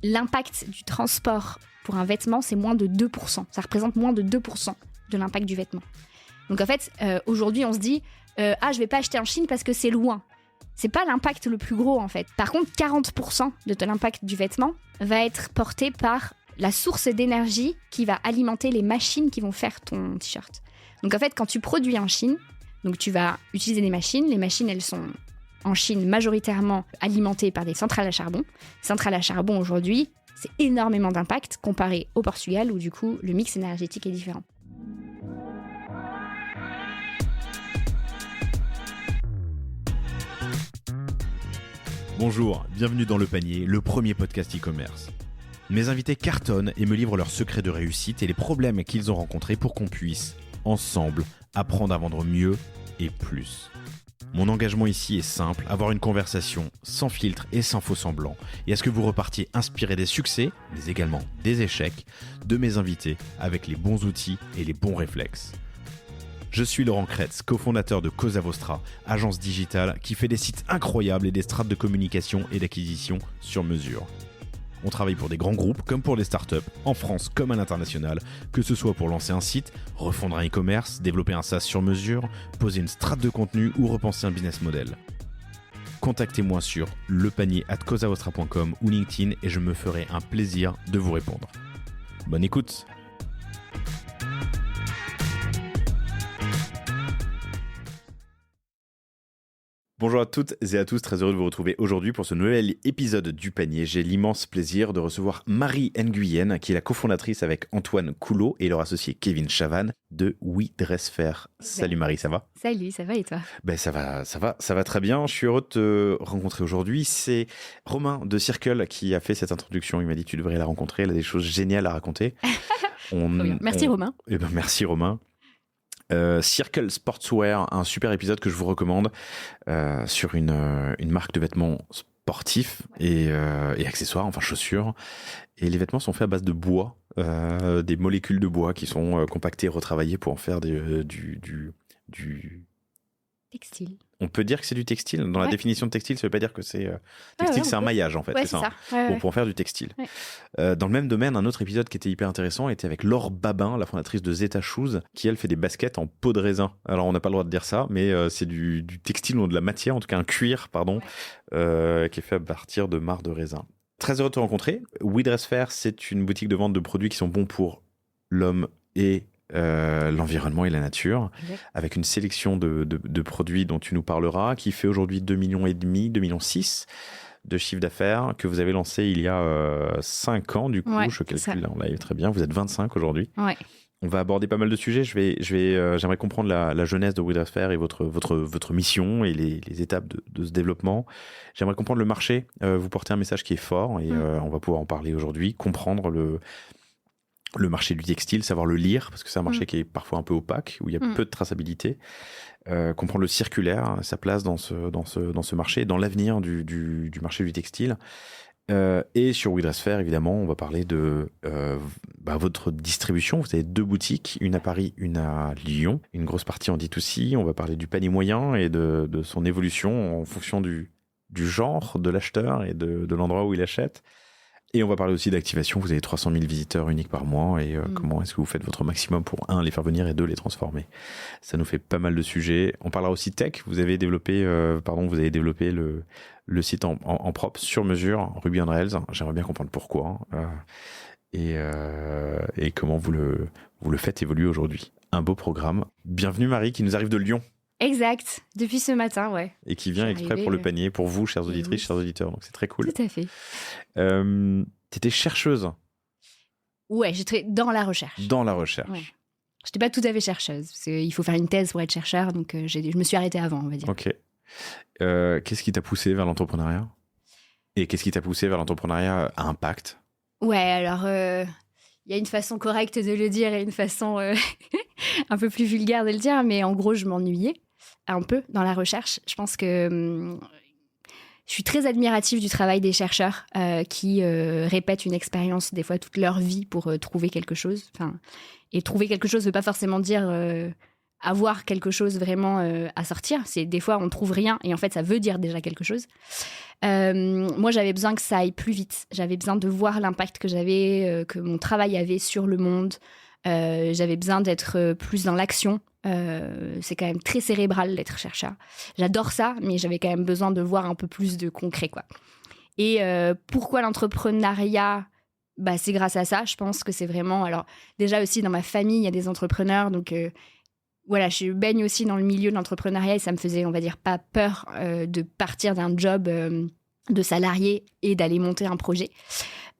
l'impact du transport pour un vêtement, c'est moins de 2%. Ça représente moins de 2% de l'impact du vêtement. Donc en fait, aujourd'hui, on se dit je vais pas acheter en Chine parce que c'est loin. C'est pas l'impact le plus gros en fait. Par contre, 40% de l'impact du vêtement va être porté par la source d'énergie qui va alimenter les machines qui vont faire ton t-shirt. Donc en fait, quand tu produis en Chine, donc tu vas utiliser des machines. Les machines, elles sont en Chine majoritairement alimentées par des centrales à charbon. Centrales à charbon aujourd'hui, c'est énormément d'impact comparé au Portugal où du coup le mix énergétique est différent. Bonjour, bienvenue dans Le Panier, le premier podcast e-commerce. Mes invités cartonnent et me livrent leurs secrets de réussite et les problèmes qu'ils ont rencontrés pour qu'on puisse, ensemble, apprendre à vendre mieux et plus. Mon engagement ici est simple, avoir une conversation sans filtre et sans faux semblants, et à ce que vous repartiez inspiré des succès, mais également des échecs, de mes invités avec les bons outils et les bons réflexes. Je suis Laurent Kretz, cofondateur de Cosa Vostra, agence digitale qui fait des sites incroyables et des strates de communication et d'acquisition sur mesure. On travaille pour des grands groupes comme pour des startups, en France comme à l'international, que ce soit pour lancer un site, refondre un e-commerce, développer un SaaS sur mesure, poser une strate de contenu ou repenser un business model. Contactez-moi sur lepanier@cosavostra.com ou LinkedIn et je me ferai un plaisir de vous répondre. Bonne écoute! Bonjour à toutes et à tous, très heureux de vous retrouver aujourd'hui pour ce nouvel épisode du Panier. J'ai l'immense plaisir de recevoir Marie Nguyen, qui est la cofondatrice avec Antoine Coulot et leur associé Kevin Chavanne de WeDressFair. Salut Marie, ça va ? Salut, ça va et toi ? Ça va très bien. Je suis heureux de te rencontrer aujourd'hui. C'est Romain de Circle qui a fait cette introduction. Il m'a dit tu devrais la rencontrer, elle a des choses géniales à raconter. Merci Romain. Merci Romain. Circle Sportswear, un super épisode que je vous recommande sur une marque de vêtements sportifs et accessoires, enfin chaussures. Et les vêtements sont faits à base de bois, des molécules de bois qui sont compactées, retravaillées pour en faire du textile. On peut dire que c'est du textile. Dans la définition de textile, ça veut pas dire que c'est textile, c'est un maillage en fait. Ouais, c'est ça. Pour en faire du textile. Ouais. Dans le même domaine, un autre épisode qui était hyper intéressant était avec Laure Babin, la fondatrice de Zeta Shoes, qui elle fait des baskets en peau de raisin. Alors on n'a pas le droit de dire ça, mais c'est du textile ou de la matière, en tout cas un cuir, pardon, qui est fait à partir de marc de raisin. Très heureux de te rencontrer. WeDressFair, c'est une boutique de vente de produits qui sont bons pour l'homme et l'environnement et la nature, avec une sélection de produits dont tu nous parleras, qui fait aujourd'hui 2,5 millions, 2,6 millions de chiffre d'affaires, que vous avez lancé il y a 5 ans, du coup, je calcule là, on l'a très bien, vous êtes 25 aujourd'hui. Ouais. On va aborder pas mal de sujets. J'aimerais comprendre la jeunesse de WeDressFair et votre mission et les étapes de ce développement. J'aimerais comprendre le marché. Vous portez un message qui est fort et on va pouvoir en parler aujourd'hui, comprendre le marché du textile, savoir le lire, parce que c'est un marché qui est parfois un peu opaque, où il y a peu de traçabilité. Comprendre le circulaire, sa place dans ce marché, dans l'avenir du marché du textile. Et sur WeDressFair, évidemment, on va parler de votre distribution. Vous avez 2 boutiques, une à Paris, une à Lyon, une grosse partie en D2C. On va parler du panier moyen et de son évolution en fonction du genre de l'acheteur et de l'endroit où il achète. Et on va parler aussi d'activation. Vous avez 300 000 visiteurs uniques par mois et comment est-ce que vous faites votre maximum pour 1, les faire venir et 2, les transformer. Ça nous fait pas mal de sujets. On parlera aussi tech. Vous avez développé le site en propre, sur mesure, Ruby on Rails. J'aimerais bien comprendre pourquoi et comment vous le faites évoluer aujourd'hui. Un beau programme. Bienvenue Marie qui nous arrive de Lyon. Exact, depuis ce matin, ouais. Et qui vient exprès pour le panier, pour vous, chères auditrices, chers auditeurs. Donc c'est très cool. Tout à fait. T'étais chercheuse. Ouais, j'étais dans la recherche. Dans la recherche. Ouais. J'étais pas tout à fait chercheuse, parce qu'il faut faire une thèse pour être chercheur, donc je me suis arrêtée avant, on va dire. Ok. Qu'est-ce qui t'a poussé vers l'entrepreneuriat ? Et qu'est-ce qui t'a poussé vers l'entrepreneuriat à impact ? Ouais, alors, il y a une façon correcte de le dire et une façon un peu plus vulgaire de le dire, mais en gros, je m'ennuyais un peu dans la recherche. Je pense que je suis très admirative du travail des chercheurs qui répètent une expérience des fois toute leur vie pour trouver quelque chose. Enfin, et trouver quelque chose ne veut pas forcément dire avoir quelque chose vraiment à sortir. C'est des fois on trouve rien et en fait ça veut dire déjà quelque chose. Moi j'avais besoin que ça aille plus vite. J'avais besoin de voir l'impact que j'avais, que mon travail avait sur le monde. J'avais besoin d'être plus dans l'action. C'est quand même très cérébral d'être chercheur. J'adore ça, mais j'avais quand même besoin de voir un peu plus de concret, quoi. Et pourquoi l'entrepreneuriat ? C'est grâce à ça. Je pense que c'est vraiment... Alors déjà aussi dans ma famille, il y a des entrepreneurs, donc voilà, je baigne aussi dans le milieu de l'entrepreneuriat et ça me faisait, on va dire, pas peur de partir d'un job de salarié et d'aller monter un projet.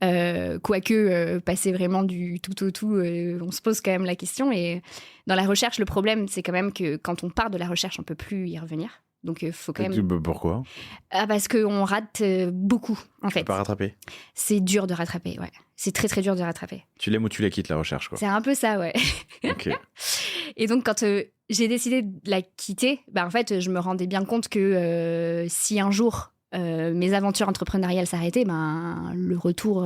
Quoique passer vraiment du tout au tout, on se pose quand même la question. Et dans la recherche, le problème, c'est quand même que quand on part de la recherche, on peut plus y revenir. Donc il faut quand même... Pourquoi ? Parce qu'on rate beaucoup, en fait. Tu peux pas rattraper ? C'est dur de rattraper, ouais. C'est très, très dur de rattraper. Tu l'aimes ou tu la quittes, la recherche, quoi. C'est un peu ça, ouais. Ok. Et donc, quand j'ai décidé de la quitter, en fait, je me rendais bien compte que si un jour mes aventures entrepreneuriales s'arrêtaient, le retour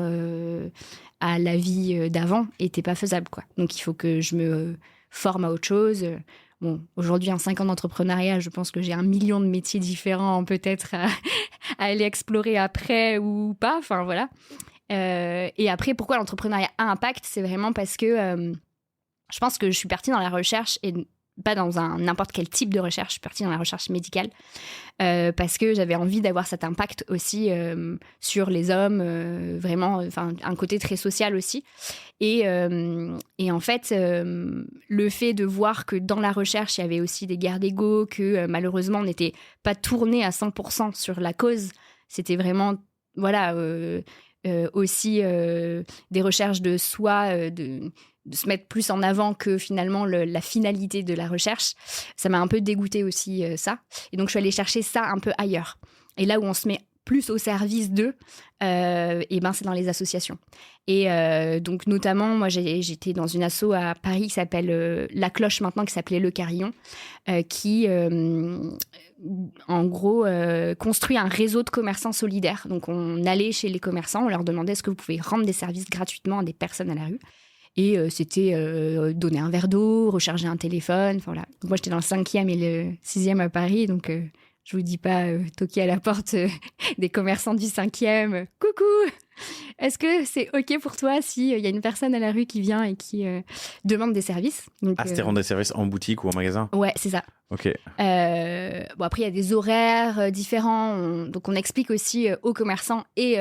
à la vie d'avant était pas faisable, quoi. Donc, il faut que je me forme à autre chose. Bon, aujourd'hui, en 5 ans d'entrepreneuriat, je pense que j'ai 1 million de métiers différents, peut-être, à aller explorer après ou pas. Enfin, voilà. Et après, pourquoi l'entrepreneuriat a impact ? C'est vraiment parce que je pense que je suis partie dans la recherche et pas dans n'importe quel type de recherche. Je suis partie dans la recherche médicale parce que j'avais envie d'avoir cet impact aussi sur les hommes, vraiment, un côté très social aussi. Et en fait, le fait de voir que dans la recherche, il y avait aussi des guerres d'ego, que malheureusement, on n'était pas tourné à 100% sur la cause. C'était vraiment, voilà... aussi des recherches de soi, de se mettre plus en avant que finalement la finalité de la recherche. Ça m'a un peu dégoûté aussi, ça. Et donc, je suis allée chercher ça un peu ailleurs. Et là où on se met plus au service d'eux, c'est dans les associations. Et donc, notamment, moi, j'étais dans une asso à Paris qui s'appelle La Cloche maintenant, qui s'appelait Le Carillon, qui... en gros, construit un réseau de commerçants solidaires. Donc, on allait chez les commerçants, on leur demandait est-ce que vous pouvez rendre des services gratuitement à des personnes à la rue. Et c'était donner un verre d'eau, recharger un téléphone. Voilà. Donc, moi, j'étais dans le 5e et le 6e à Paris. Donc, je vous dis pas toquer à la porte des commerçants du 5e. Coucou! Est-ce que c'est OK pour toi s'il y a une personne à la rue qui vient et qui demande des services? Donc, c'était rendre des services en boutique ou en magasin? Ouais, c'est ça. OK. Après, il y a des horaires différents. Donc, on explique aussi aux commerçants et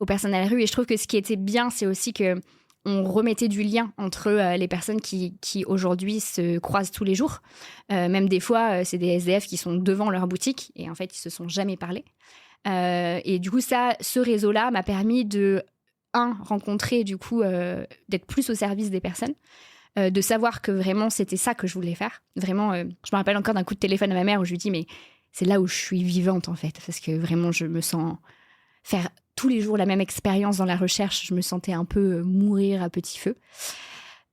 aux personnes à la rue. Et je trouve que ce qui était bien, c'est aussi que on remettait du lien entre les personnes qui aujourd'hui se croisent tous les jours. Même des fois, c'est des SDF qui sont devant leur boutique et en fait, ils se sont jamais parlé. Et du coup, ce réseau-là m'a permis de, rencontrer, du coup, d'être plus au service des personnes, de savoir que vraiment, c'était ça que je voulais faire. Vraiment, je me rappelle encore d'un coup de téléphone à ma mère où je lui dis, mais c'est là où je suis vivante, en fait, parce que vraiment, je me sens faire tous les jours la même expérience dans la recherche. Je me sentais un peu mourir à petit feu.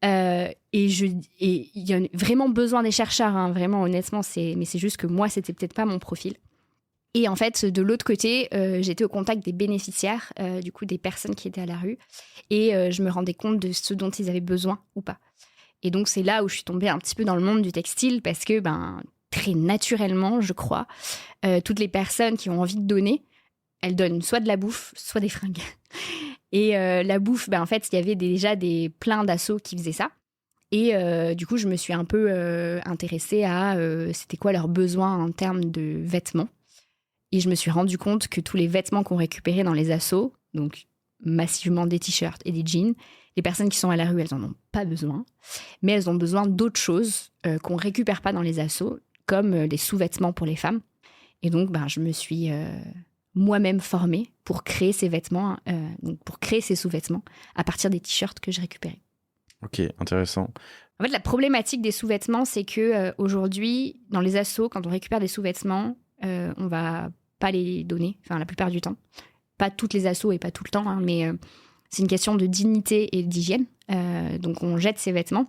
Et il y a vraiment besoin des chercheurs, hein, vraiment, honnêtement, mais c'est juste que moi, c'était peut-être pas mon profil. Et en fait, de l'autre côté, j'étais au contact des bénéficiaires, du coup, des personnes qui étaient à la rue, et je me rendais compte de ce dont ils avaient besoin ou pas. Et donc, c'est là où je suis tombée un petit peu dans le monde du textile, parce que, très naturellement, je crois, toutes les personnes qui ont envie de donner, elles donnent soit de la bouffe, soit des fringues. Et la bouffe, en fait, il y avait déjà plein d'assos qui faisaient ça. Et du coup, je me suis un peu intéressée à c'était quoi leurs besoins en termes de vêtements. Et je me suis rendu compte que tous les vêtements qu'on récupérait dans les assos, donc massivement des t-shirts et des jeans, les personnes qui sont à la rue, elles n'en ont pas besoin. Mais elles ont besoin d'autres choses qu'on ne récupère pas dans les assos, comme des sous-vêtements pour les femmes. Et donc, je me suis moi-même formée pour créer ces vêtements, donc pour créer ces sous-vêtements à partir des t-shirts que je récupérais. Ok, intéressant. En fait, la problématique des sous-vêtements, c'est que aujourd'hui, dans les assos, quand on récupère des sous-vêtements, on va pas les donner, la plupart du temps. Pas toutes les assos et pas tout le temps, hein, mais c'est une question de dignité et d'hygiène. Donc on jette ces vêtements,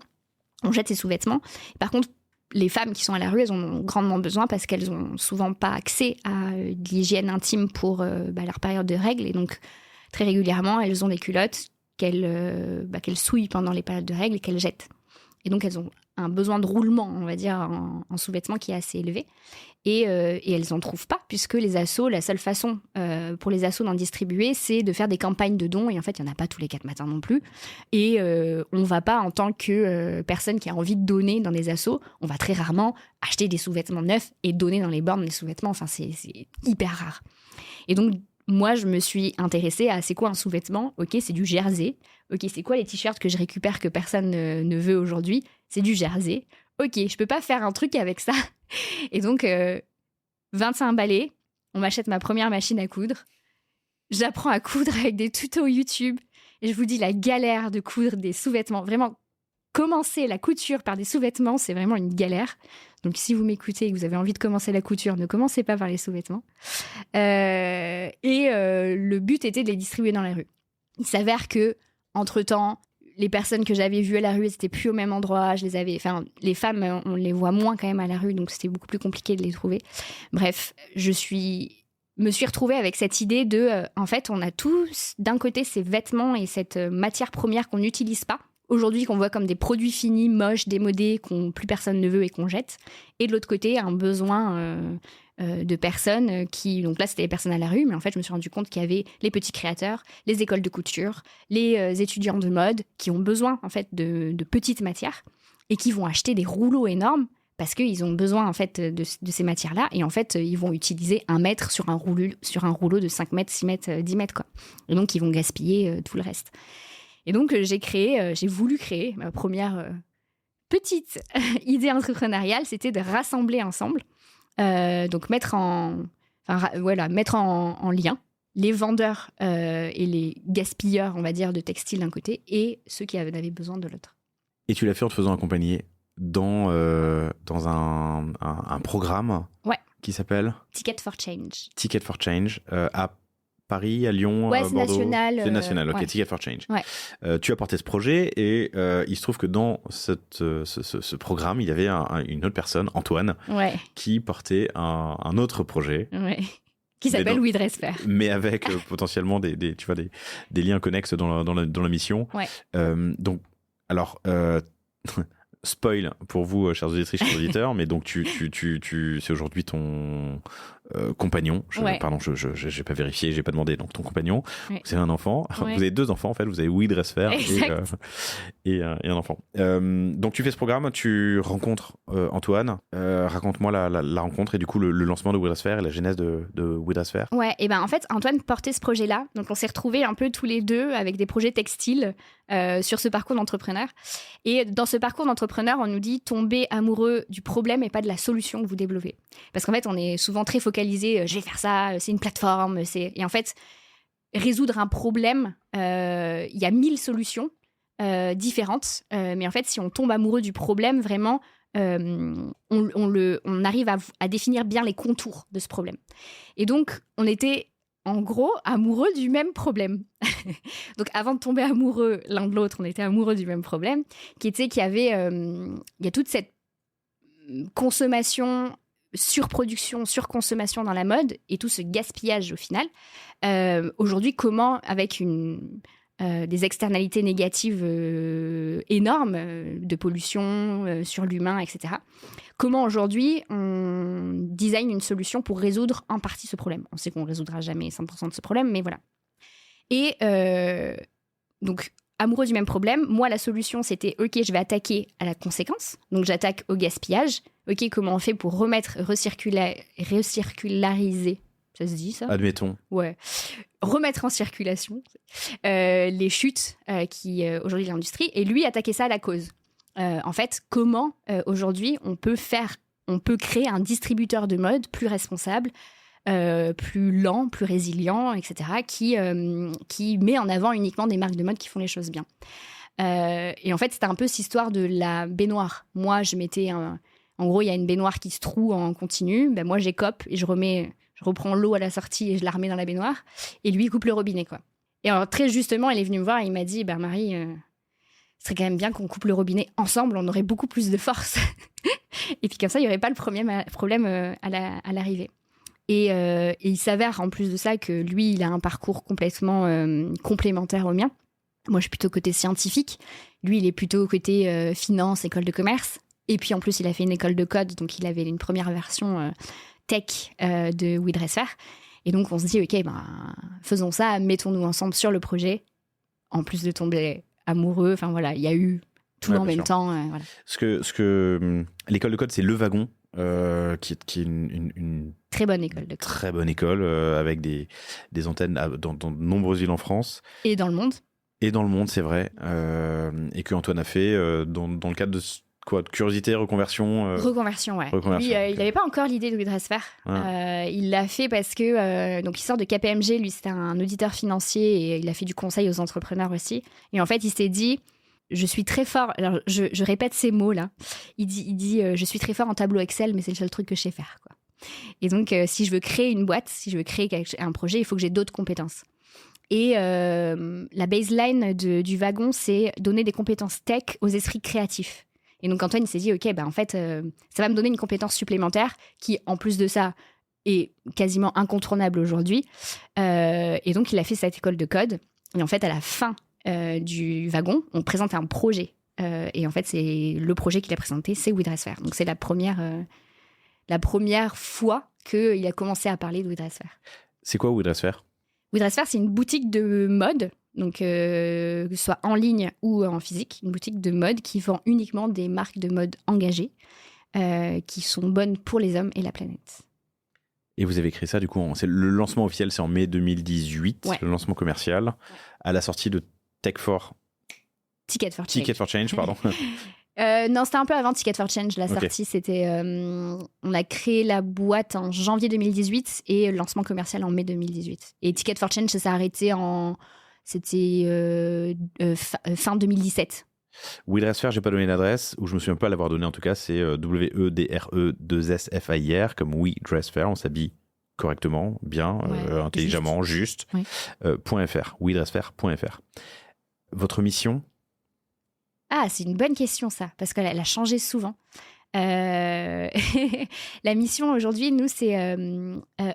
on jette ces sous-vêtements. Par contre, les femmes qui sont à la rue, elles en ont grandement besoin parce qu'elles ont souvent pas accès à de l'hygiène intime pour leur période de règles. Et donc, très régulièrement, elles ont des culottes qu'elles souillent pendant les périodes de règles et qu'elles jettent. Et donc, elles ont un besoin de roulement, on va dire, en sous-vêtements qui est assez élevé. Et elles n'en trouvent pas, puisque les assos, la seule façon pour les assos d'en distribuer, c'est de faire des campagnes de dons. Et en fait, il n'y en a pas tous les 4 matins non plus. Et on ne va pas, en tant que personne qui a envie de donner dans des assos, on va très rarement acheter des sous-vêtements neufs et donner dans les bornes des sous-vêtements. Enfin, c'est hyper rare. Et donc, moi, je me suis intéressée à c'est quoi un sous-vêtement ? Ok, c'est du jersey. Ok, c'est quoi les t-shirts que je récupère que personne ne veut aujourd'hui ? C'est du jersey. Ok, je peux pas faire un truc avec ça. Et donc, 25 balais, on m'achète ma première machine à coudre. J'apprends à coudre avec des tutos YouTube. Et je vous dis, la galère de coudre des sous-vêtements. Vraiment, commencer la couture par des sous-vêtements, c'est vraiment une galère. Donc, si vous m'écoutez et que vous avez envie de commencer la couture, ne commencez pas par les sous-vêtements. Le but était de les distribuer dans la rue. Il s'avère que, entre-temps, les personnes que j'avais vues à la rue, elles n'étaient plus au même endroit. Les femmes, on les voit moins quand même à la rue, donc c'était beaucoup plus compliqué de les trouver. Bref, me suis retrouvée avec cette idée de, en fait, on a tous d'un côté ces vêtements et cette matière première qu'on n'utilise pas, aujourd'hui qu'on voit comme des produits finis, moches, démodés, qu'on plus personne ne veut et qu'on jette. Et de l'autre côté, un besoin de personnes qui... Donc là, c'était les personnes à la rue, mais en fait, je me suis rendu compte qu'il y avait les petits créateurs, les écoles de couture, les étudiants de mode qui ont besoin, en fait, de petites matières et qui vont acheter des rouleaux énormes parce qu'ils ont besoin, en fait, de ces matières-là. Et en fait, ils vont utiliser 1 mètre sur un rouleau de 5 mètres, 6 mètres, 10 mètres, quoi. Et donc, ils vont gaspiller tout le reste. Et donc, j'ai voulu créer ma première petite idée entrepreneuriale, c'était de rassembler ensemble, donc mettre en lien les vendeurs et les gaspilleurs, on va dire, de textiles d'un côté et ceux qui en avaient besoin de l'autre. Et tu l'as fait en te faisant accompagner dans un programme qui s'appelle Ticket for Change. Ticket for Change à Paris, à Lyon, ouais, Bordeaux. National, c'est national. Ok, ouais. Ticket for Change. Ouais. Tu as porté ce projet et il se trouve que dans ce programme, il y avait une autre personne, Antoine, qui portait un autre projet. Ouais. Qui s'appelle We Dress Fair. Mais avec potentiellement des liens connexes dans la mission. Ouais. Donc, alors, spoil pour vous, chers auditrices, chers auditeurs, mais donc c'est aujourd'hui ton compagnon. Pardon, je n'ai pas vérifié, j'ai pas demandé. Donc ton compagnon, vous avez un enfant. Vous avez 2 enfants en fait. Vous avez We Dress Fair et un enfant. Donc tu fais ce programme, tu rencontres Antoine. Raconte-moi la rencontre et du coup le lancement de We Dress Fair et la genèse de We Dress Fair. Ouais, et ben en fait Antoine portait ce projet-là. Donc on s'est retrouvés un peu tous les deux avec des projets textiles sur ce parcours d'entrepreneur. Et dans ce parcours d'entrepreneur, on nous dit tomber amoureux du problème et pas de la solution que vous développez. Parce qu'en fait, on est souvent très focalisé, je vais faire ça, c'est une plateforme. Et en fait, résoudre un problème, il y a 1000 solutions différentes. Mais en fait, si on tombe amoureux du problème, vraiment, on arrive à définir bien les contours de ce problème. Et donc, on était en gros amoureux du même problème. Donc avant de tomber amoureux l'un de l'autre, on était amoureux du même problème, qui était qu'il y avait il y a toute cette consommation, surproduction, surconsommation dans la mode et tout ce gaspillage au final. Aujourd'hui, comment avec des externalités négatives énormes de pollution sur l'humain, etc. Comment aujourd'hui on design une solution pour résoudre en partie ce problème. On sait qu'on ne résoudra jamais 100% de ce problème, mais voilà. Et donc, amoureux du même problème, moi la solution c'était ok, je vais attaquer à la conséquence, donc j'attaque au gaspillage. Ok, comment on fait pour recirculariser, ça se dit ça ? Admettons. Ouais. Remettre en circulation les chutes qui aujourd'hui l'industrie et lui attaquer ça à la cause. En fait, comment aujourd'hui on peut créer un distributeur de mode plus responsable, plus lent, plus résilient, etc., qui met en avant uniquement des marques de mode qui font les choses bien. Et en fait, c'était un peu cette histoire de la baignoire. Moi, en gros, il y a une baignoire qui se troue en continu. Ben, moi, j'écope et je reprends l'eau à la sortie et je la remets dans la baignoire. Et lui, il coupe le robinet, quoi. Et alors, très justement, il est venu me voir et il m'a dit, Marie, ce serait quand même bien qu'on coupe le robinet ensemble, on aurait beaucoup plus de force. Et puis comme ça, il n'y aurait pas le problème à l'arrivée. Et il s'avère en plus de ça que lui, il a un parcours complètement complémentaire au mien. Moi, je suis plutôt côté scientifique. Lui, il est plutôt côté finance, école de commerce. Et puis en plus, il a fait une école de code, donc il avait une première version tech de WeDressFair. Et donc on se dit, ok, faisons ça, mettons-nous ensemble sur le projet, en plus de tomber amoureux. Enfin voilà, il y a eu tout en même temps. Voilà. Ce que l'école de code, c'est Le Wagon, qui est une très bonne école de code. Très bonne école, avec des antennes dans de nombreuses villes en France. Et dans le monde. Et dans le monde, c'est vrai. Et que Antoine a fait dans le cadre de quoi, de curiosité, reconversion Reconversion, ouais. Reconversion, lui, okay. Il n'avait pas encore l'idée de WeDressFair. Il l'a fait parce que donc il sort de KPMG, lui c'était un auditeur financier et il a fait du conseil aux entrepreneurs aussi. Et en fait, il s'est dit, je suis très fort. Alors, je répète ces mots là. Il dit, je suis très fort en tableau Excel, mais c'est le seul truc que je sais faire, quoi. Et donc, si je veux créer une boîte, si je veux créer un projet, il faut que j'ai d'autres compétences. Et la baseline du wagon, c'est donner des compétences tech aux esprits créatifs. Et donc Antoine, il s'est dit, ok, en fait, ça va me donner une compétence supplémentaire qui, en plus de ça, est quasiment incontournable aujourd'hui. Et donc, il a fait cette école de code. Et en fait, à la fin du wagon, on présente un projet. Et en fait, c'est le projet qu'il a présenté, c'est WeDressFair. Donc, c'est la première fois qu'il a commencé à parler de WeDressFair. C'est quoi WeDressFair ? WeDressFair, c'est une boutique de mode, donc que ce soit en ligne ou en physique, une boutique de mode qui vend uniquement des marques de mode engagées, qui sont bonnes pour les hommes et la planète. Et vous avez créé ça, du coup, le lancement officiel, c'est en mai 2018, le lancement commercial, à la sortie de Ticket for Change, pardon. Non, c'était un peu avant Ticket for Change. La sortie, c'était... on a créé la boîte en janvier 2018 et le lancement commercial en mai 2018. Et Ticket for Change, ça s'est arrêté C'était fin 2017. WeDressFair, j'ai pas donné l'adresse, ou je me souviens pas l'avoir donné en tout cas, c'est WEDRE2SFAIR, comme WeDressFair, on s'habille correctement, bien, intelligemment, juste. .fr, WeDressFair.fr. Votre mission ? Ah, c'est une bonne question ça, parce qu'elle a changé souvent. La mission aujourd'hui, nous, c'est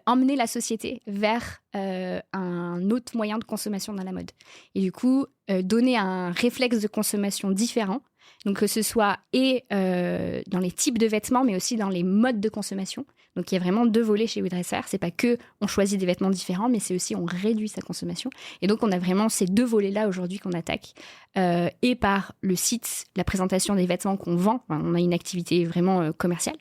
emmener la société vers un autre moyen de consommation dans la mode. Et du coup, donner un réflexe de consommation différent. Donc, que ce soit dans les types de vêtements, mais aussi dans les modes de consommation. Donc, il y a vraiment 2 volets chez WeDressFair. C'est pas que on choisit des vêtements différents, mais c'est aussi on réduit sa consommation. Et donc, on a vraiment ces 2 volets-là aujourd'hui qu'on attaque. Et par le site, la présentation des vêtements qu'on vend. Enfin, on a une activité vraiment commerciale.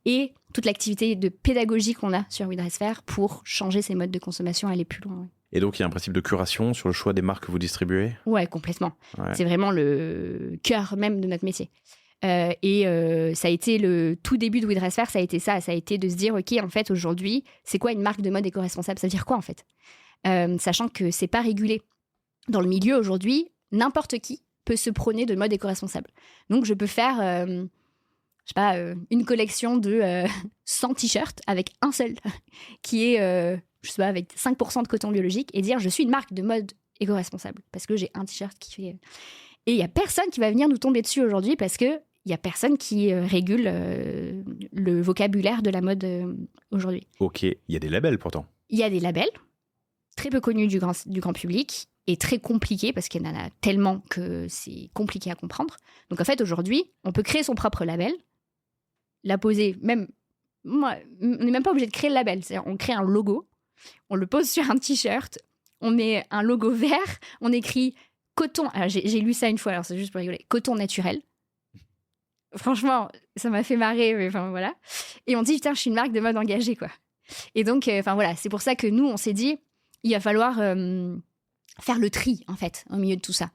Et toute l'activité de pédagogie qu'on a sur WeDressFair pour changer ces modes de consommation, aller plus loin. Ouais. Et donc, il y a un principe de curation sur le choix des marques que vous distribuez ? Ouais, complètement. Ouais. C'est vraiment le cœur même de notre métier. Ça a été le tout début de WeDressFair, ça a été ça. Ça a été de se dire, OK, en fait, aujourd'hui, c'est quoi une marque de mode éco-responsable ? Ça veut dire quoi, en fait ? Sachant que c'est pas régulé. Dans le milieu, aujourd'hui, n'importe qui peut se prôner de mode éco-responsable. Donc, je peux faire, une collection de 100 t-shirts avec un seul qui est... avec 5% de coton biologique et dire je suis une marque de mode éco-responsable parce que j'ai un t-shirt qui fait... Et il n'y a personne qui va venir nous tomber dessus aujourd'hui parce qu'il n'y a personne qui régule le vocabulaire de la mode aujourd'hui. Ok, il y a des labels pourtant. Il y a des labels, très peu connus du grand public et très compliqués parce qu'il y en a tellement que c'est compliqué à comprendre. Donc en fait aujourd'hui, on peut créer son propre label, la poser même... Moi, on n'est même pas obligé de créer le label, c'est-à-dire on crée un logo, on le pose sur un t-shirt, on met un logo vert, on écrit coton. Alors j'ai lu ça une fois, alors c'est juste pour rigoler. Coton naturel. Franchement, ça m'a fait marrer, mais enfin voilà. Et on dit, putain, je suis une marque de mode engagée, quoi. Et donc, voilà, c'est pour ça que nous, on s'est dit, il va falloir faire le tri, en fait, au milieu de tout ça.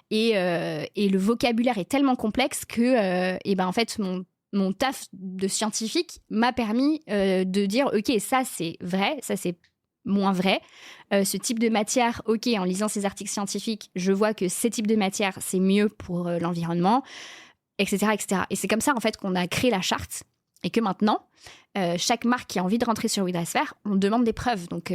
Et le vocabulaire est tellement complexe que, en fait, mon taf de scientifique m'a permis de dire, OK, ça, c'est vrai, ça, c'est moins vrai. Ce type de matière, OK, en lisant ces articles scientifiques, je vois que ces types de matières, c'est mieux pour l'environnement, etc., etc. Et c'est comme ça, en fait, qu'on a créé la charte et que maintenant, chaque marque qui a envie de rentrer sur WeDressFair, on demande des preuves. Donc,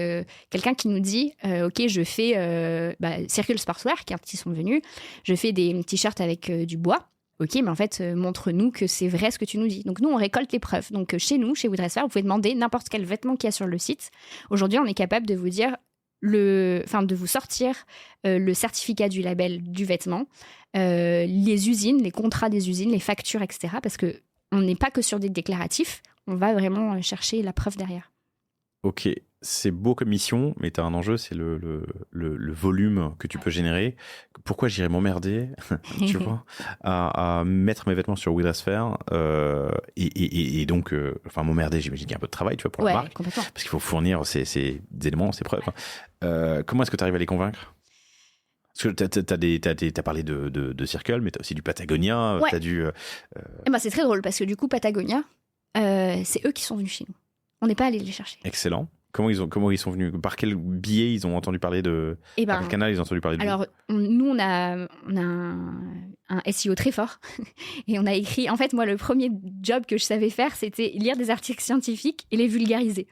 quelqu'un qui nous dit, OK, je fais Circle Sportswear, qui sont venus, je fais des t-shirts avec du bois. OK, mais en fait, montre-nous que c'est vrai ce que tu nous dis. Donc, nous, on récolte les preuves. Donc, chez nous, chez WeDressFair, vous pouvez demander n'importe quel vêtement qu'il y a sur le site. Aujourd'hui, on est capable de vous dire, de vous sortir le certificat du label du vêtement, les usines, les contrats des usines, les factures, etc. Parce que on n'est pas que sur des déclaratifs, on va vraiment chercher la preuve derrière. Ok, c'est beau comme mission, mais tu as un enjeu, c'est le volume que tu peux générer. Pourquoi j'irais m'emmerder, tu vois, à mettre mes vêtements sur WeDressFair et donc, m'emmerder, j'imagine qu'il y a un peu de travail, tu vois, pour la marque. Complètement. Parce qu'il faut fournir ces éléments, ces preuves. Comment est-ce que tu arrives à les convaincre ? Parce que t'as parlé de Circle, mais t'as aussi du Patagonia, t'as du... c'est très drôle, parce que du coup, Patagonia, c'est eux qui sont venus chez nous. On n'est pas allé les chercher. Excellent. Comment ils sont venus ? Par quel biais ils ont entendu parler de... Par quel canal ils ont entendu parler de vous ? Alors, nous, on a un SEO très fort. Et on a écrit... En fait, moi, le premier job que je savais faire, c'était lire des articles scientifiques et les vulgariser.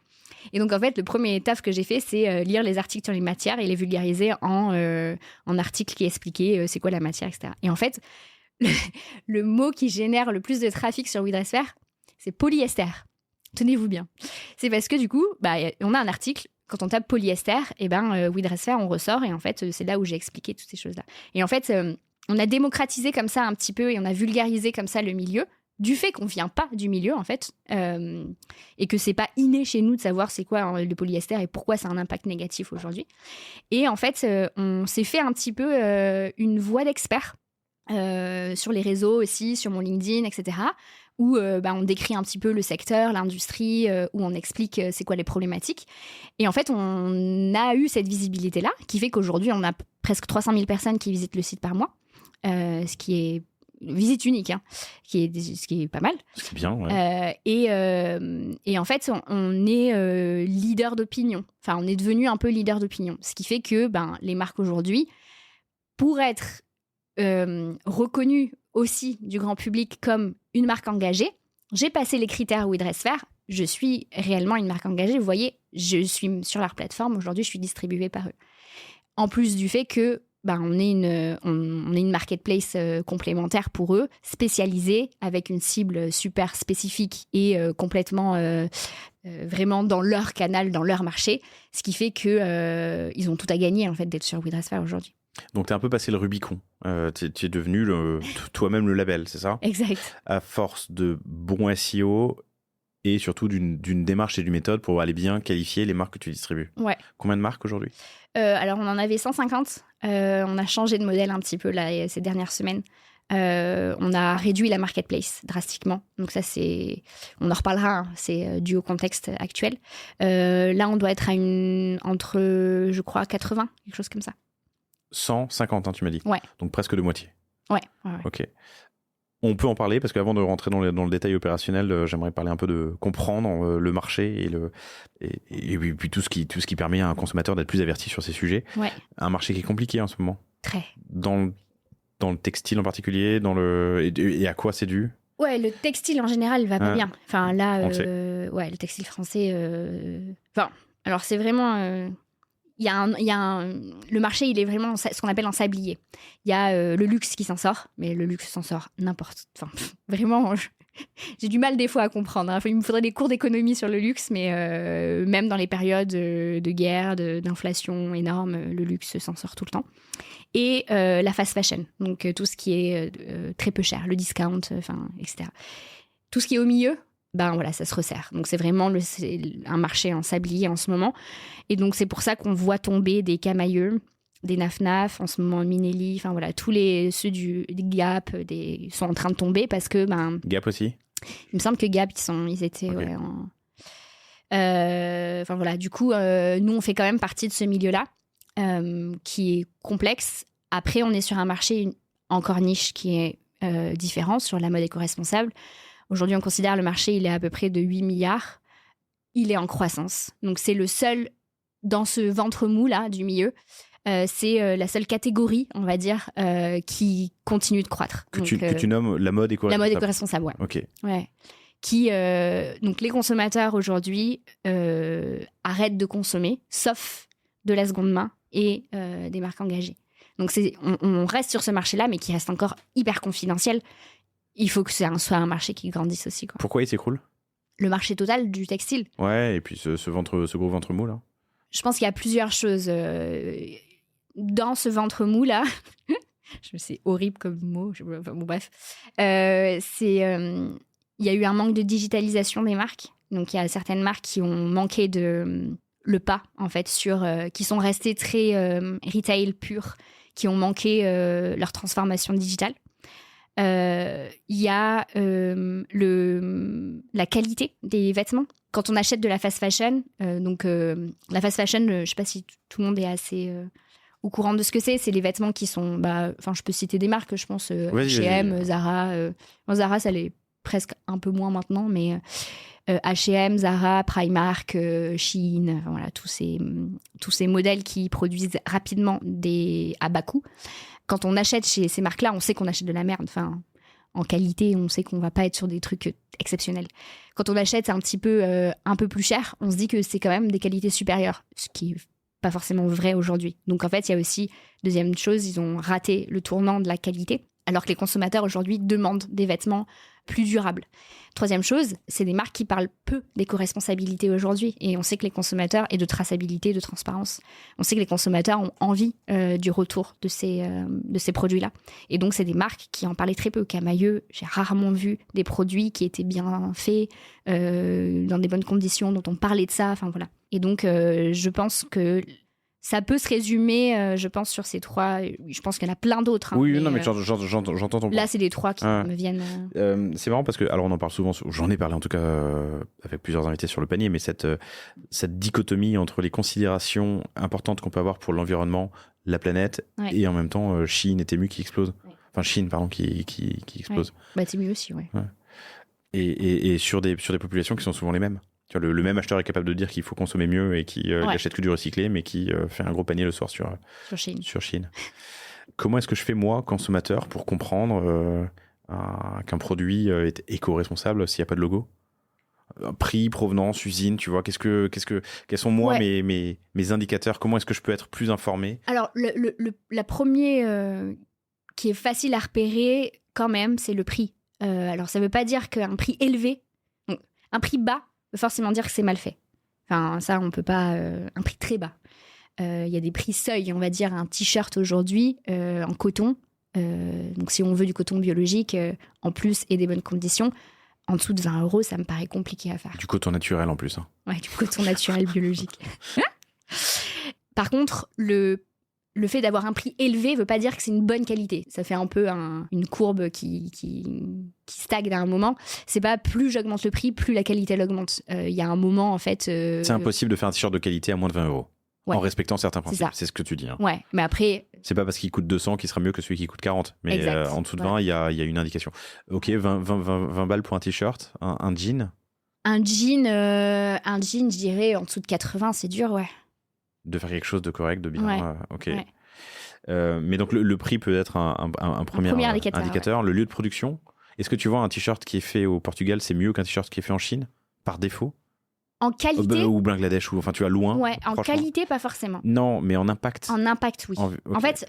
Et donc, en fait, le premier taf que j'ai fait, c'est lire les articles sur les matières et les vulgariser en articles qui expliquaient c'est quoi la matière, etc. Et en fait, le mot qui génère le plus de trafic sur WeDressFair, c'est polyester. Tenez-vous bien. C'est parce que du coup, on a un article, quand on tape polyester, et WeDressFair, on ressort, et en fait, c'est là où j'ai expliqué toutes ces choses-là. Et en fait, on a démocratisé comme ça un petit peu, et on a vulgarisé comme ça le milieu, du fait qu'on vient pas du milieu, en fait, et que c'est pas inné chez nous de savoir c'est quoi le polyester et pourquoi ça a un impact négatif aujourd'hui. Et en fait, on s'est fait un petit peu une voix d'expert sur les réseaux aussi, sur mon LinkedIn, etc., où on décrit un petit peu le secteur, l'industrie, où on explique c'est quoi les problématiques. Et en fait, on a eu cette visibilité-là, qui fait qu'aujourd'hui, on a presque 300 000 personnes qui visitent le site par mois, ce qui est visite unique, ce qui est pas mal. Ce qui est bien, ouais. Et en fait, on est leader d'opinion. Enfin, on est devenu un peu leader d'opinion. Ce qui fait que les marques aujourd'hui, pour être reconnues aussi du grand public comme une marque engagée, j'ai passé les critères WeDressFair, je suis réellement une marque engagée. Vous voyez, je suis sur leur plateforme, aujourd'hui je suis distribuée par eux. En plus du fait que on est une marketplace complémentaire pour eux, spécialisée, avec une cible super spécifique et complètement vraiment dans leur canal, dans leur marché, ce qui fait que ils ont tout à gagner en fait d'être sur WeDressFair aujourd'hui. Donc, tu as un peu passé le Rubicon. Tu es devenu toi-même le label, c'est ça ? Exact. À force de bon SEO et surtout d'une démarche et d'une méthode pour aller bien qualifier les marques que tu distribues. Ouais. Combien de marques aujourd'hui ? Alors, on en avait 150. On a changé de modèle un petit peu là, ces dernières semaines. On a réduit la marketplace drastiquement. Donc ça, on en reparlera, c'est dû au contexte actuel. Là, on doit être entre, je crois, 80, quelque chose comme ça. 150, tu m'as dit. Ouais. Donc presque de moitié. Ouais. Ok. On peut en parler parce qu'avant de rentrer dans le détail opérationnel, j'aimerais parler un peu de comprendre le marché et puis tout ce qui permet à un consommateur d'être plus averti sur ces sujets. Ouais. Un marché qui est compliqué en ce moment. Très. Dans le textile en particulier, et à quoi c'est dû ? Ouais, le textile en général, il va pas bien. Enfin là, le textile français. Alors c'est vraiment. Le marché, il est vraiment ce qu'on appelle un sablier. Il y a le luxe qui s'en sort, mais le luxe s'en sort n'importe. Enfin, vraiment, j'ai du mal des fois à comprendre. Enfin, il me faudrait des cours d'économie sur le luxe, mais même dans les périodes de guerre, d'inflation énorme, le luxe s'en sort tout le temps. Et la fast fashion, donc tout ce qui est très peu cher, le discount, etc. Tout ce qui est au milieu, ça se resserre. Donc c'est vraiment un marché en sablier en ce moment. Et donc c'est pour ça qu'on voit tomber des Camaïeux, des Naf-Naf, en ce moment Minelli, tous ceux du Gap sont en train de tomber parce que... Gap aussi ? Il me semble que Gap, ils étaient... Okay. Du coup, nous on fait quand même partie de ce milieu-là qui est complexe. Après, on est sur un marché encore niche qui est différent sur la mode éco-responsable. Aujourd'hui, on considère le marché, il est à peu près de 8 milliards. Il est en croissance. Donc, c'est le seul, dans ce ventre mou là, du milieu, c'est la seule catégorie, on va dire, qui continue de croître. Que tu nommes la mode éco-responsable. La mode éco-responsable, ouais. Ok. Ouais. Donc, les consommateurs aujourd'hui arrêtent de consommer, sauf de la seconde main et des marques engagées. Donc, on reste sur ce marché-là, mais qui reste encore hyper confidentiel. Il faut que ce soit un marché qui grandisse aussi, quoi. Pourquoi il s'écroule ? Le marché total du textile. Ouais, et puis ce gros ventre mou, là. Je pense qu'il y a plusieurs choses. Dans ce ventre mou, là, c'est horrible comme mot. Bref. Il y a eu un manque de digitalisation des marques. Donc, il y a certaines marques qui ont manqué le pas, en fait, qui sont restées très retail pur, qui ont manqué leur transformation digitale. Il y a la qualité des vêtements. Quand on achète de la fast fashion, la fast fashion, je ne sais pas si tout le monde est assez au courant de ce que c'est. C'est les vêtements qui sont... je peux citer des marques, je pense, H&M, Zara. Zara, ça l'est presque un peu moins maintenant, mais H&M, Zara, Primark, Shein, voilà, tous ces modèles qui produisent rapidement à bas coût. Quand on achète chez ces marques-là, on sait qu'on achète de la merde. Enfin, en qualité, on sait qu'on va pas être sur des trucs exceptionnels. Quand on achète un peu plus cher, on se dit que c'est quand même des qualités supérieures, ce qui est pas forcément vrai aujourd'hui. Donc en fait, il y a aussi, deuxième chose, ils ont raté le tournant de la qualité, alors que les consommateurs aujourd'hui demandent des vêtements plus durables. Troisième chose, c'est des marques qui parlent peu d'éco-responsabilité aujourd'hui. Et on sait que les consommateurs, et de traçabilité, de transparence, on sait que les consommateurs ont envie du retour de ces produits-là. Et donc, c'est des marques qui en parlaient très peu. Camaïeu, j'ai rarement vu des produits qui étaient bien faits, dans des bonnes conditions, dont on parlait de ça. Enfin, voilà. Et donc, je pense que ça peut se résumer, je pense, sur ces trois. Je pense qu'il y en a plein d'autres. Oui, mais non, mais j'entends ton point. Là, c'est les trois qui me viennent. C'est marrant parce que, alors on en parle souvent, j'en ai parlé en tout cas avec plusieurs invités sur le panier, mais cette dichotomie entre les considérations importantes qu'on peut avoir pour l'environnement, la planète, et en même temps Shein et Temu qui explosent. Ouais. Enfin, Shein, pardon, qui explose. Ouais. Temu aussi, ouais. Et sur des populations qui sont souvent les mêmes. Le même acheteur est capable de dire qu'il faut consommer mieux et qui n'achète que du recyclé, mais qui fait un gros panier le soir sur Shein. Comment est-ce que je fais, moi, consommateur, pour comprendre qu'un produit est éco-responsable s'il n'y a pas de logo ? Prix, provenance, usine, tu vois, quels sont, moi, mes indicateurs ? Comment est-ce que je peux être plus informé ? Alors, la première qui est facile à repérer, quand même, c'est le prix. Alors, ça ne veut pas dire qu'un prix élevé, donc, un prix bas, veut forcément dire que c'est mal fait. Enfin, ça, on peut pas... un prix très bas. Il y a des prix seuil, on va dire, un t-shirt aujourd'hui en coton. Donc, si on veut du coton biologique, en plus, et des bonnes conditions, en dessous de 20 €, ça me paraît compliqué à faire. Du coton naturel, en plus. Hein. Ouais, du coton naturel biologique. Par contre, le fait d'avoir un prix élevé veut pas dire que c'est une bonne qualité. Ça fait un peu une courbe qui stagne à un moment. C'est pas plus j'augmente le prix, plus la qualité elle augmente. Il y a un moment, en fait... c'est impossible de faire un t-shirt de qualité à moins de 20 €. Ouais. En respectant certains principes. C'est ce que tu dis. Hein. Ouais, mais après... C'est pas parce qu'il coûte 200 qu'il sera mieux que celui qui coûte 40. Mais en dessous de 20, il y a une indication. Ok, 20 balles pour un t-shirt, un jean. Un jean, je dirais, en dessous de 80, c'est dur, ouais. De faire quelque chose de correct, de bien. Ok. Ouais. Mais donc le prix peut être un premier indicateur. Ouais. Le lieu de production. Est-ce que tu vois un t-shirt qui est fait au Portugal, c'est mieux qu'un t-shirt qui est fait en Chine, par défaut? En qualité ou Bangladesh, ou enfin tu as loin. Ouais, en qualité pas forcément. Non, mais en impact. En impact, oui. Okay. En fait,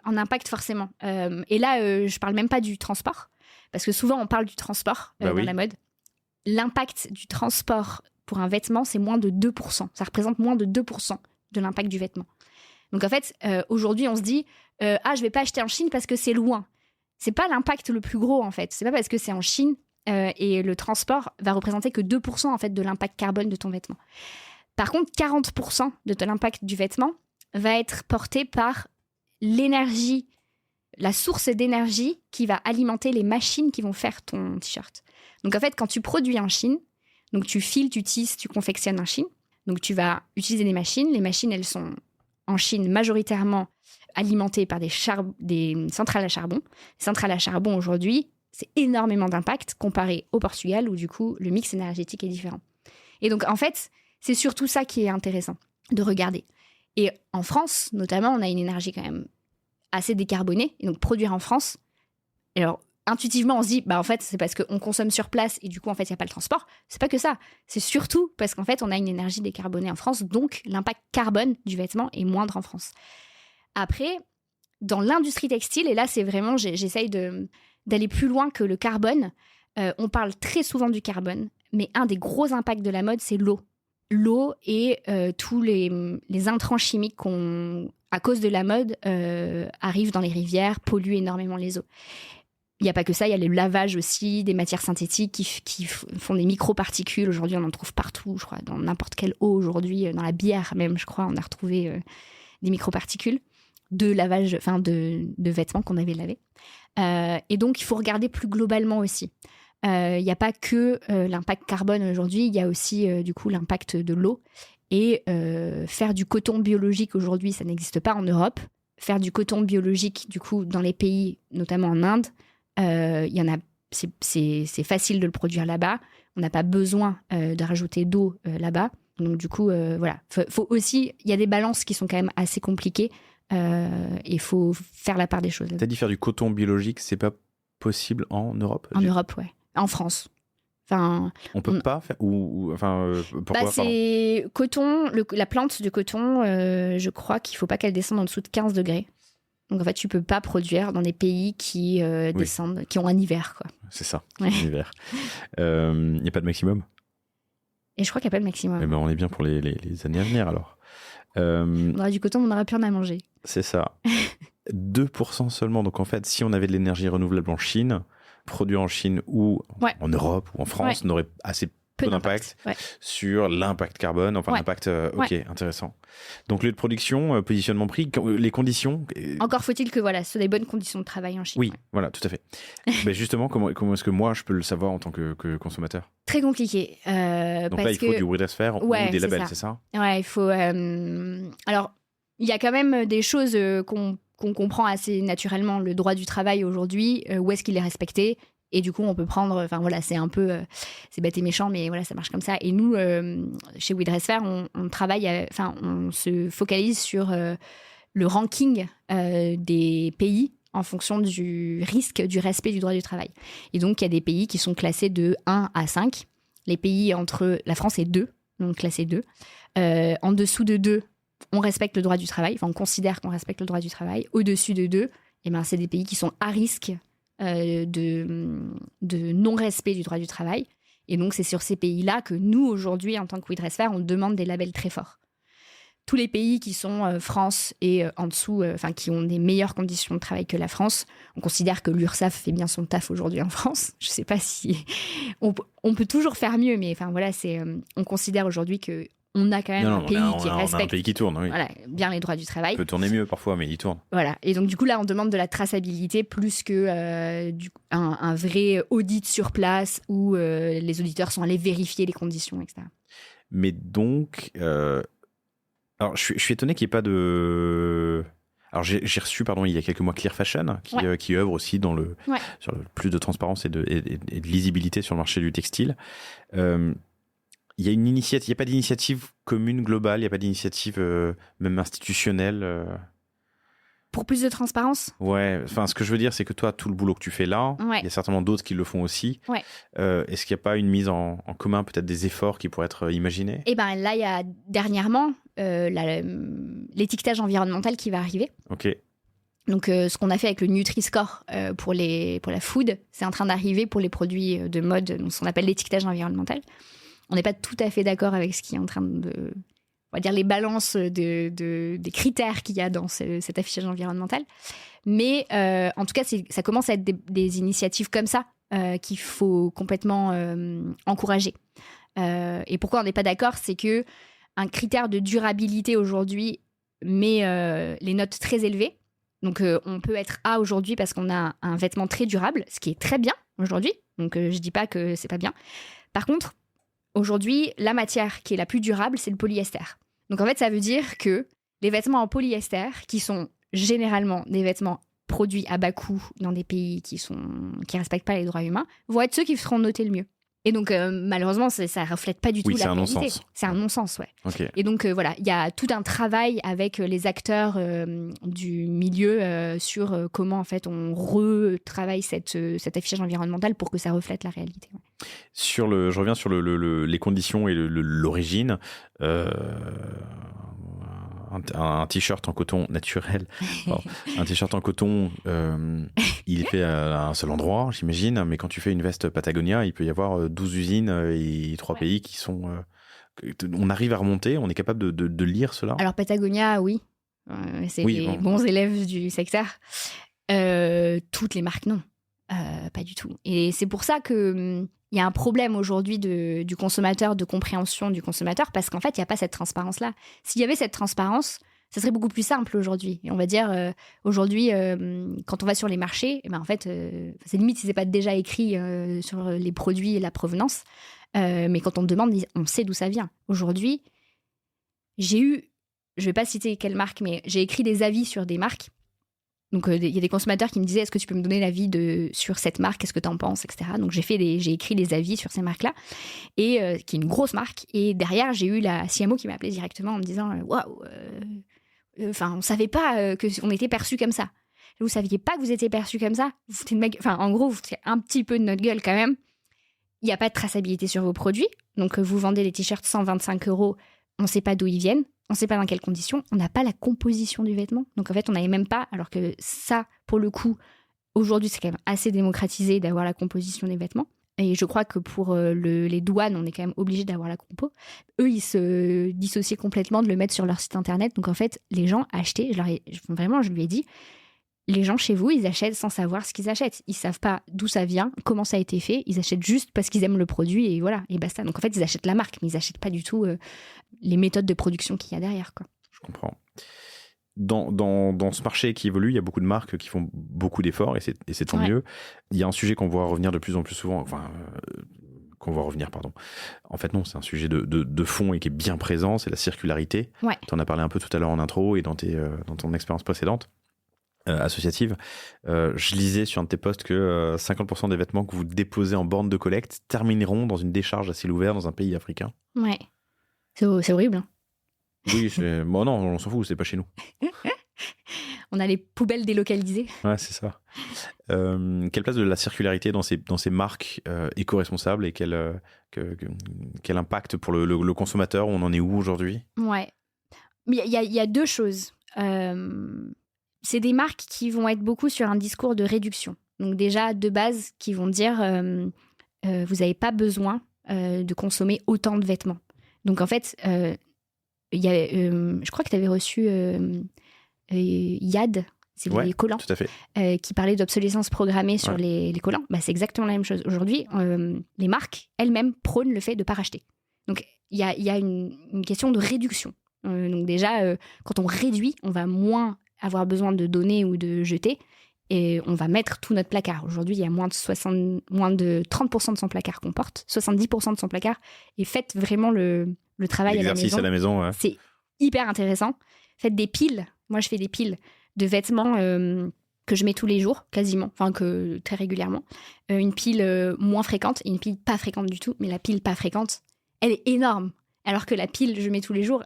en impact forcément. Et là, je parle même pas du transport, parce que souvent on parle du transport dans la mode. L'impact du transport pour un vêtement, c'est moins de 2%. Ça représente moins de 2% de l'impact du vêtement. Donc en fait, aujourd'hui, on se dit je vais pas acheter en Chine parce que c'est loin. C'est pas l'impact le plus gros en fait. C'est pas parce que c'est en Chine et le transport va représenter que 2% en fait de l'impact carbone de ton vêtement. Par contre, 40% de l'impact du vêtement va être porté par l'énergie, la source d'énergie qui va alimenter les machines qui vont faire ton t-shirt. Donc en fait, quand tu produis en Chine, donc tu files, tu tisses, tu confectionnes en Chine, donc tu vas utiliser des machines. Les machines, elles sont en Chine majoritairement alimentées par des centrales à charbon. Les centrales à charbon aujourd'hui, c'est énormément d'impact comparé au Portugal où du coup le mix énergétique est différent. Et donc en fait, c'est surtout ça qui est intéressant de regarder. Et en France, notamment, on a une énergie quand même assez décarbonée. Et donc produire en France, alors intuitivement on se dit en fait c'est parce qu'on consomme sur place et du coup en fait il n'y a pas le transport. C'est pas que ça, c'est surtout parce qu'en fait on a une énergie décarbonée en France, donc l'impact carbone du vêtement est moindre en France. Après, dans l'industrie textile, et là c'est vraiment, j'essaye d'aller plus loin que le carbone, on parle très souvent du carbone, mais un des gros impacts de la mode, c'est l'eau. L'eau et tous les intrants chimiques à cause de la mode, arrivent dans les rivières, polluent énormément les eaux. Il n'y a pas que ça, il y a le lavage aussi, des matières synthétiques qui font des microparticules. Aujourd'hui, on en trouve partout, je crois, dans n'importe quelle eau aujourd'hui, dans la bière même, je crois, on a retrouvé des microparticules de lavage, enfin de vêtements qu'on avait lavés. Et donc, il faut regarder plus globalement aussi. Il n'y a pas que l'impact carbone aujourd'hui, il y a aussi du coup l'impact de l'eau. Et faire du coton biologique aujourd'hui, ça n'existe pas en Europe. Faire du coton biologique, du coup, dans les pays, notamment en Inde, il y en a, c'est facile de le produire là-bas. On n'a pas besoin de rajouter d'eau là-bas. Donc du coup, voilà. Faut aussi, il y a des balances qui sont quand même assez compliquées. Il faut faire la part des choses. T'as dit faire du coton biologique, c'est pas possible en Europe? En Europe, ouais. En France. Enfin, on peut pas faire pourquoi c'est coton, la plante du coton, je crois qu'il faut pas qu'elle descende en dessous de 15 degrés. Donc en fait, tu peux pas produire dans des pays qui descendent, qui ont un hiver, quoi. C'est ça, un hiver. Il n'y a pas de maximum? Et je crois qu'il n'y a pas de maximum. Eh ben, on est bien pour les années à venir alors. On aura du coton, on n'aura plus rien à manger. C'est ça. 2% seulement. Donc en fait, si on avait de l'énergie renouvelable en Chine, produit en Chine ou en Europe ou en France, n'aurait assez peu d'impact sur l'impact carbone, enfin l'impact... Ok, intéressant. Donc lieu de production, positionnement prix, les conditions... Encore faut-il que ce soit des bonnes conditions de travail en Chine. Oui, voilà, tout à fait. Mais justement, comment est-ce que moi je peux le savoir en tant que consommateur? Très compliqué. Donc là, il faut du WeTransfer ou des labels, c'est ça? Ouais, il faut... Alors, il y a quand même des choses qu'on comprend assez naturellement. Le droit du travail aujourd'hui, où est-ce qu'il est respecté? Et du coup, on peut prendre... Enfin, voilà, c'est un peu... c'est bête et méchant, mais voilà, ça marche comme ça. Et nous, chez WeTransfer, on travaille... Enfin, on se focalise sur le ranking des pays en fonction du risque du respect du droit du travail. Et donc, il y a des pays qui sont classés de 1 à 5. Les pays entre... La France est 2, donc classé 2. En dessous de 2, on respecte le droit du travail. Enfin, on considère qu'on respecte le droit du travail. Au-dessus de 2, c'est des pays qui sont à risque de non-respect du droit du travail. Et donc, c'est sur ces pays-là que nous, aujourd'hui, en tant que WeTransfer, on demande des labels très forts. Tous les pays qui sont France et en dessous, qui ont des meilleures conditions de travail que la France, on considère que l'URSSAF fait bien son taf aujourd'hui en France. Je ne sais pas si... On peut toujours faire mieux, mais on considère aujourd'hui que on a quand même un pays qui respecte... On a un pays qui tourne, oui. Voilà, bien les droits du travail. Il peut tourner mieux parfois, mais il tourne. Voilà. Et donc, du coup, là, on demande de la traçabilité plus que un vrai audit sur place où les auditeurs sont allés vérifier les conditions, etc. Mais donc... Alors, je suis étonné qu'il n'y ait pas de... Alors, j'ai reçu, il y a quelques mois, Clear Fashion, qui œuvre aussi sur le plus de transparence et de lisibilité sur le marché du textile. Il y a une initiative, il n'y a pas d'initiative commune, globale, il n'y a pas d'initiative même institutionnelle Pour plus de transparence? Ouais, ce que je veux dire, c'est que toi, tout le boulot que tu fais là, il y a certainement d'autres qui le font aussi. Ouais. Est-ce qu'il n'y a pas une mise en commun, peut-être des efforts qui pourraient être imaginés? Là, il y a dernièrement l'étiquetage environnemental qui va arriver. Ok. Donc, ce qu'on a fait avec le Nutri-Score pour la food, c'est en train d'arriver pour les produits de mode, donc ce qu'on appelle l'étiquetage environnemental. On n'est pas tout à fait d'accord avec ce qui est en train de... On va dire les balances des critères qu'il y a dans cet affichage environnemental. Mais en tout cas, ça commence à être des initiatives comme ça qu'il faut complètement encourager. Et pourquoi on n'est pas d'accord, c'est que un critère de durabilité aujourd'hui met les notes très élevées. Donc, on peut être A aujourd'hui parce qu'on a un vêtement très durable, ce qui est très bien aujourd'hui. Donc, je dis pas que c'est pas bien. Par contre, aujourd'hui, la matière qui est la plus durable, c'est le polyester. Donc, en fait, ça veut dire que les vêtements en polyester, qui sont généralement des vêtements produits à bas coût dans des pays qui respectent pas les droits humains, vont être ceux qui seront notés le mieux. Et donc, malheureusement, ça reflète pas du tout la réalité. C'est un non-sens, ouais. Okay. Et donc, il y a tout un travail avec les acteurs du milieu sur comment, en fait, on retravaille cet affichage environnemental pour que ça reflète la réalité. Ouais. Je reviens sur les conditions et l'origine. Un t-shirt en coton naturel. Un t-shirt en coton, il est fait à un seul endroit, j'imagine, mais quand tu fais une veste Patagonia, il peut y avoir 12 usines et 3 pays qui sont... on arrive à remonter, on est capable de lire cela? Alors Patagonia, oui. C'est des bons élèves du secteur. Toutes les marques, non. Pas du tout. Et c'est pour ça que il y a un problème aujourd'hui du consommateur, de compréhension du consommateur, parce qu'en fait, il n'y a pas cette transparence-là. S'il y avait cette transparence, ça serait beaucoup plus simple aujourd'hui. Et on va dire, aujourd'hui, quand on va sur les marchés, en fait, c'est limite si c'est pas déjà écrit sur les produits et la provenance. Mais quand on me demande, on sait d'où ça vient. Aujourd'hui, je vais pas citer quelle marque, mais j'ai écrit des avis sur des marques. Donc, il y a des consommateurs qui me disaient, est-ce que tu peux me donner l'avis sur cette marque, qu'est-ce que tu en penses, etc. Donc, j'ai écrit des avis sur ces marques-là, et qui est une grosse marque. Et derrière, j'ai eu la CMO qui m'a appelé directement en me disant, waouh, on savait pas qu'on était perçu comme ça. Vous saviez pas que vous étiez perçu comme ça? En gros, vous foutez un petit peu de notre gueule quand même. Il n'y a pas de traçabilité sur vos produits. Donc, vous vendez les t-shirts 125 €, on ne sait pas d'où ils viennent. On ne sait pas dans quelles conditions, on n'a pas la composition du vêtement. Donc en fait, on n'avait même pas, alors que ça, pour le coup, aujourd'hui, c'est quand même assez démocratisé d'avoir la composition des vêtements. Et je crois que pour les douanes, on est quand même obligé d'avoir la compo. Eux, ils se dissociaient complètement de le mettre sur leur site internet. Donc en fait, les gens achetaient, je lui ai dit, les gens chez vous, ils achètent sans savoir ce qu'ils achètent. Ils savent pas d'où ça vient, comment ça a été fait. Ils achètent juste parce qu'ils aiment le produit et voilà, et basta. Donc en fait, ils achètent la marque, mais ils achètent pas du tout les méthodes de production qu'il y a derrière, quoi. Je comprends. Dans ce marché qui évolue, il y a beaucoup de marques qui font beaucoup d'efforts et c'est tant mieux. Il y a un sujet qu'on voit revenir de plus en plus souvent, En fait, non, c'est un sujet de fond et qui est bien présent, c'est la circularité. Ouais. Tu en as parlé un peu tout à l'heure en intro et dans ton expérience précédente. Associative. Je lisais sur un de tes posts que 50% des vêtements que vous déposez en borne de collecte termineront dans une décharge à ciel ouvert dans un pays africain. Ouais. C'est horrible. Hein. Oui, bon, non, on s'en fout, c'est pas chez nous. On a les poubelles délocalisées. Ouais, c'est ça. Quelle place de la circularité dans ces marques éco-responsables et quel impact pour le consommateur? On en est où aujourd'hui? Ouais. Mais il y a deux choses. C'est des marques qui vont être beaucoup sur un discours de réduction. Donc déjà, de base, qui vont dire vous n'avez pas besoin de consommer autant de vêtements. Donc en fait, je crois que tu avais reçu YAD, c'est les collants, tout à fait. qui parlait d'obsolescence programmée sur les collants. C'est exactement la même chose. Aujourd'hui, les marques elles-mêmes prônent le fait de ne pas racheter. Donc il y a une question de réduction. Donc déjà, quand on réduit, on va moins avoir besoin de donner ou de jeter, et on va mettre tout notre placard. Aujourd'hui, il y a moins de 30% de son placard qu'on porte, 70% de son placard, et faites vraiment le travail l'exercice à la maison. Ouais. C'est hyper intéressant. Faites des piles. Moi, je fais des piles de vêtements que je mets tous les jours, quasiment, que très régulièrement. Une pile moins fréquente et une pile pas fréquente du tout, mais la pile pas fréquente, elle est énorme. Alors que la pile, je mets tous les jours,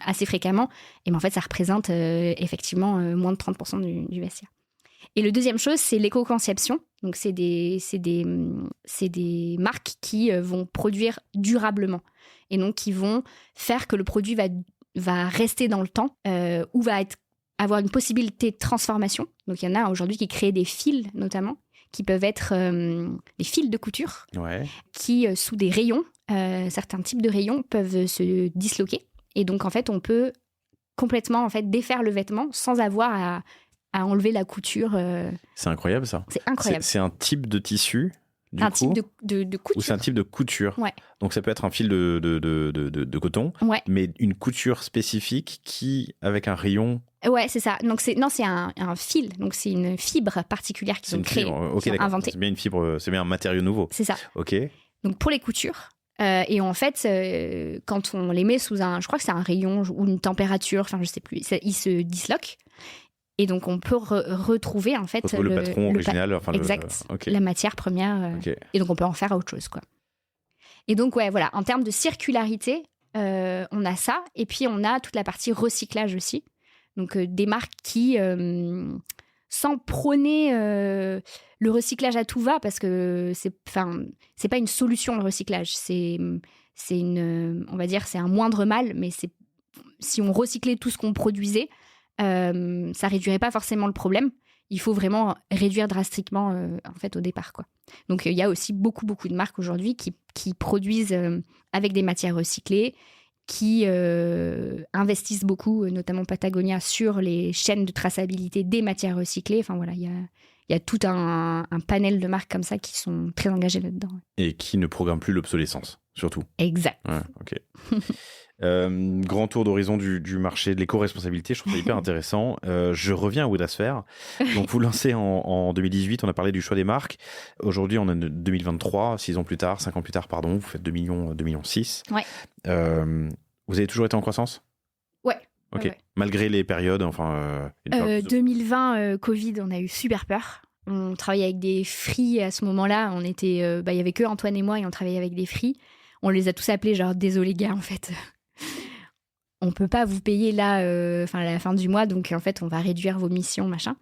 assez fréquemment, et en fait ça représente effectivement moins de 30% du vestiaire. Et le deuxième chose, c'est l'éco-conception. Donc c'est des marques qui vont produire durablement, et donc qui vont faire que le produit va rester dans le temps, ou avoir une possibilité de transformation. Donc il y en a aujourd'hui qui créent des fils notamment, qui peuvent être des fils de couture, qui sous des rayons, certains types de rayons peuvent se disloquer, et donc en fait on peut complètement défaire le vêtement sans avoir à enlever la couture. C'est incroyable ça. C'est incroyable. C'est un type de tissu. Type de couture. Ou c'est un type de couture. Ouais. Donc ça peut être un fil de coton, mais une couture spécifique qui, avec un rayon. Ouais, c'est ça. Donc c'est un fil. Donc c'est une fibre particulière qu'ils ont créée, qu'ils ont inventée. C'est bien une fibre, c'est bien un matériau nouveau. C'est ça. Ok. Donc pour les coutures. Et en fait, quand on les met sous je crois que c'est un rayon ou une température, je sais plus, ils se disloquent. Et donc, on peut retrouver en fait le patron original. Exact. La matière première. Et donc, on peut en faire autre chose, quoi. Et donc, voilà, en termes de circularité, on a ça. Et puis, on a toute la partie recyclage aussi. Donc, des marques qui, sans prôner le recyclage à tout va, parce que c'est pas une solution, le recyclage. C'est on va dire, c'est un moindre mal, mais si on recyclait tout ce qu'on produisait, ça réduirait pas forcément le problème. Il faut vraiment réduire drastiquement au départ, quoi. Donc il y a aussi beaucoup de marques aujourd'hui qui produisent avec des matières recyclées, qui investissent beaucoup, notamment Patagonia, sur les chaînes de traçabilité des matières recyclées. Il y y a tout un panel de marques comme ça qui sont très engagées là-dedans. Et qui ne programment plus l'obsolescence, surtout. Exact. Ouais, ok. Grand tour d'horizon du marché de l'éco-responsabilité, je trouve ça hyper intéressant. Je reviens à Woodasphère. Donc vous lancez en 2018, on a parlé du choix des marques. Aujourd'hui, on est en 2023, 6 ans plus tard, 5 ans plus tard, pardon, vous faites 2 millions, 2 millions 6. Ouais. Vous avez toujours été en croissance ? Ouais. Ok. Ouais. Malgré les périodes, enfin... 2020, Covid, on a eu super peur. On travaillait avec des free à ce moment-là. On était, il y avait que Antoine et moi et on travaillait avec des free. On les a tous appelés genre désolé gars en fait. On peut pas vous payer là, à la fin du mois, donc en fait on va réduire vos missions machin.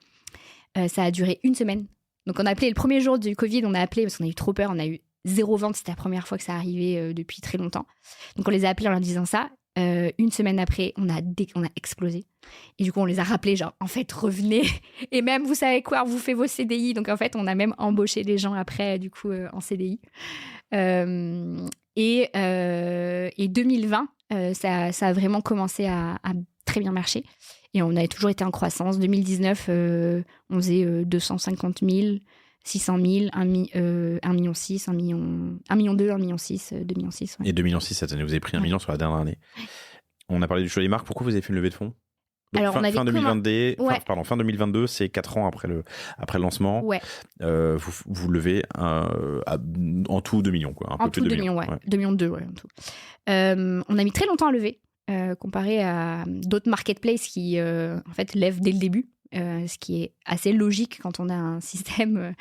Ça a duré 1 semaine. Donc on a appelé le premier jour du Covid, on a appelé parce qu'on a eu trop peur, on a eu 0 vente, c'était la première fois que ça arrivait depuis très longtemps. Donc on les a appelés en leur disant ça. 1 semaine après, on a explosé. Et du coup, on les a rappelés, genre, en fait, revenez. Et même, vous savez quoi, vous faites vos CDI. Donc, en fait, on a même embauché les gens après, du coup, en CDI. Et 2020, ça a vraiment commencé à très bien marcher. Et on a toujours été en croissance. 2019, on faisait 250 000, 600 000, 1 million 6, 1 million 2, 1 million 6, 2 millions 6. Ouais. Et 2 millions 6 cette année, vous avez pris 1 million sur la dernière année. On a parlé du choix des marques. Pourquoi vous avez fait une levée de fonds ? Donc, alors, fin 2022, c'est 4 ans après le lancement. Ouais. Vous levez en tout 2 millions. Quoi, en tout 2 millions, ouais. 2 millions 2, ouais, en tout. On a mis très longtemps à lever, comparé à d'autres marketplaces qui, en fait, lèvent dès le début. Ce qui est assez logique quand on a un système,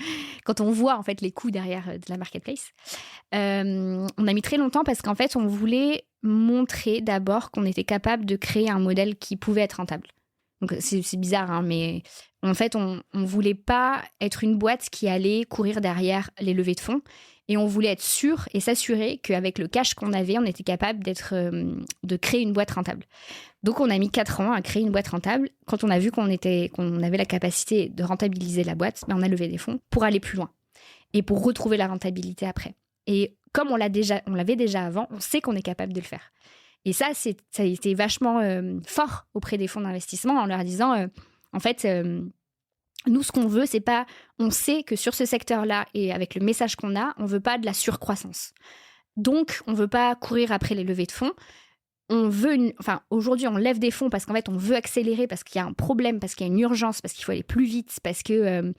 quand on voit en fait les coûts derrière de la marketplace. On a mis très longtemps parce qu'en fait on voulait montrer d'abord qu'on était capable de créer un modèle qui pouvait être rentable. Donc c'est bizarre, hein, mais en fait on voulait pas être une boîte qui allait courir derrière les levées de fonds. Et on voulait être sûr et s'assurer qu'avec le cash qu'on avait, on était capable de créer une boîte rentable. Donc, on a mis 4 ans à créer une boîte rentable. Quand on a vu qu'on avait la capacité de rentabiliser la boîte, on a levé des fonds pour aller plus loin et pour retrouver la rentabilité après. Et comme on l'avait déjà avant, on sait qu'on est capable de le faire. Et ça a été vachement fort auprès des fonds d'investissement en leur disant, en fait... nous, ce qu'on veut, c'est pas... On sait que sur ce secteur-là, et avec le message qu'on a, on veut pas de la surcroissance. Donc, on veut pas courir après les levées de fonds. On veut aujourd'hui, on lève des fonds parce qu'en fait, on veut accélérer, parce qu'il y a un problème, parce qu'il y a une urgence, parce qu'il faut aller plus vite, parce que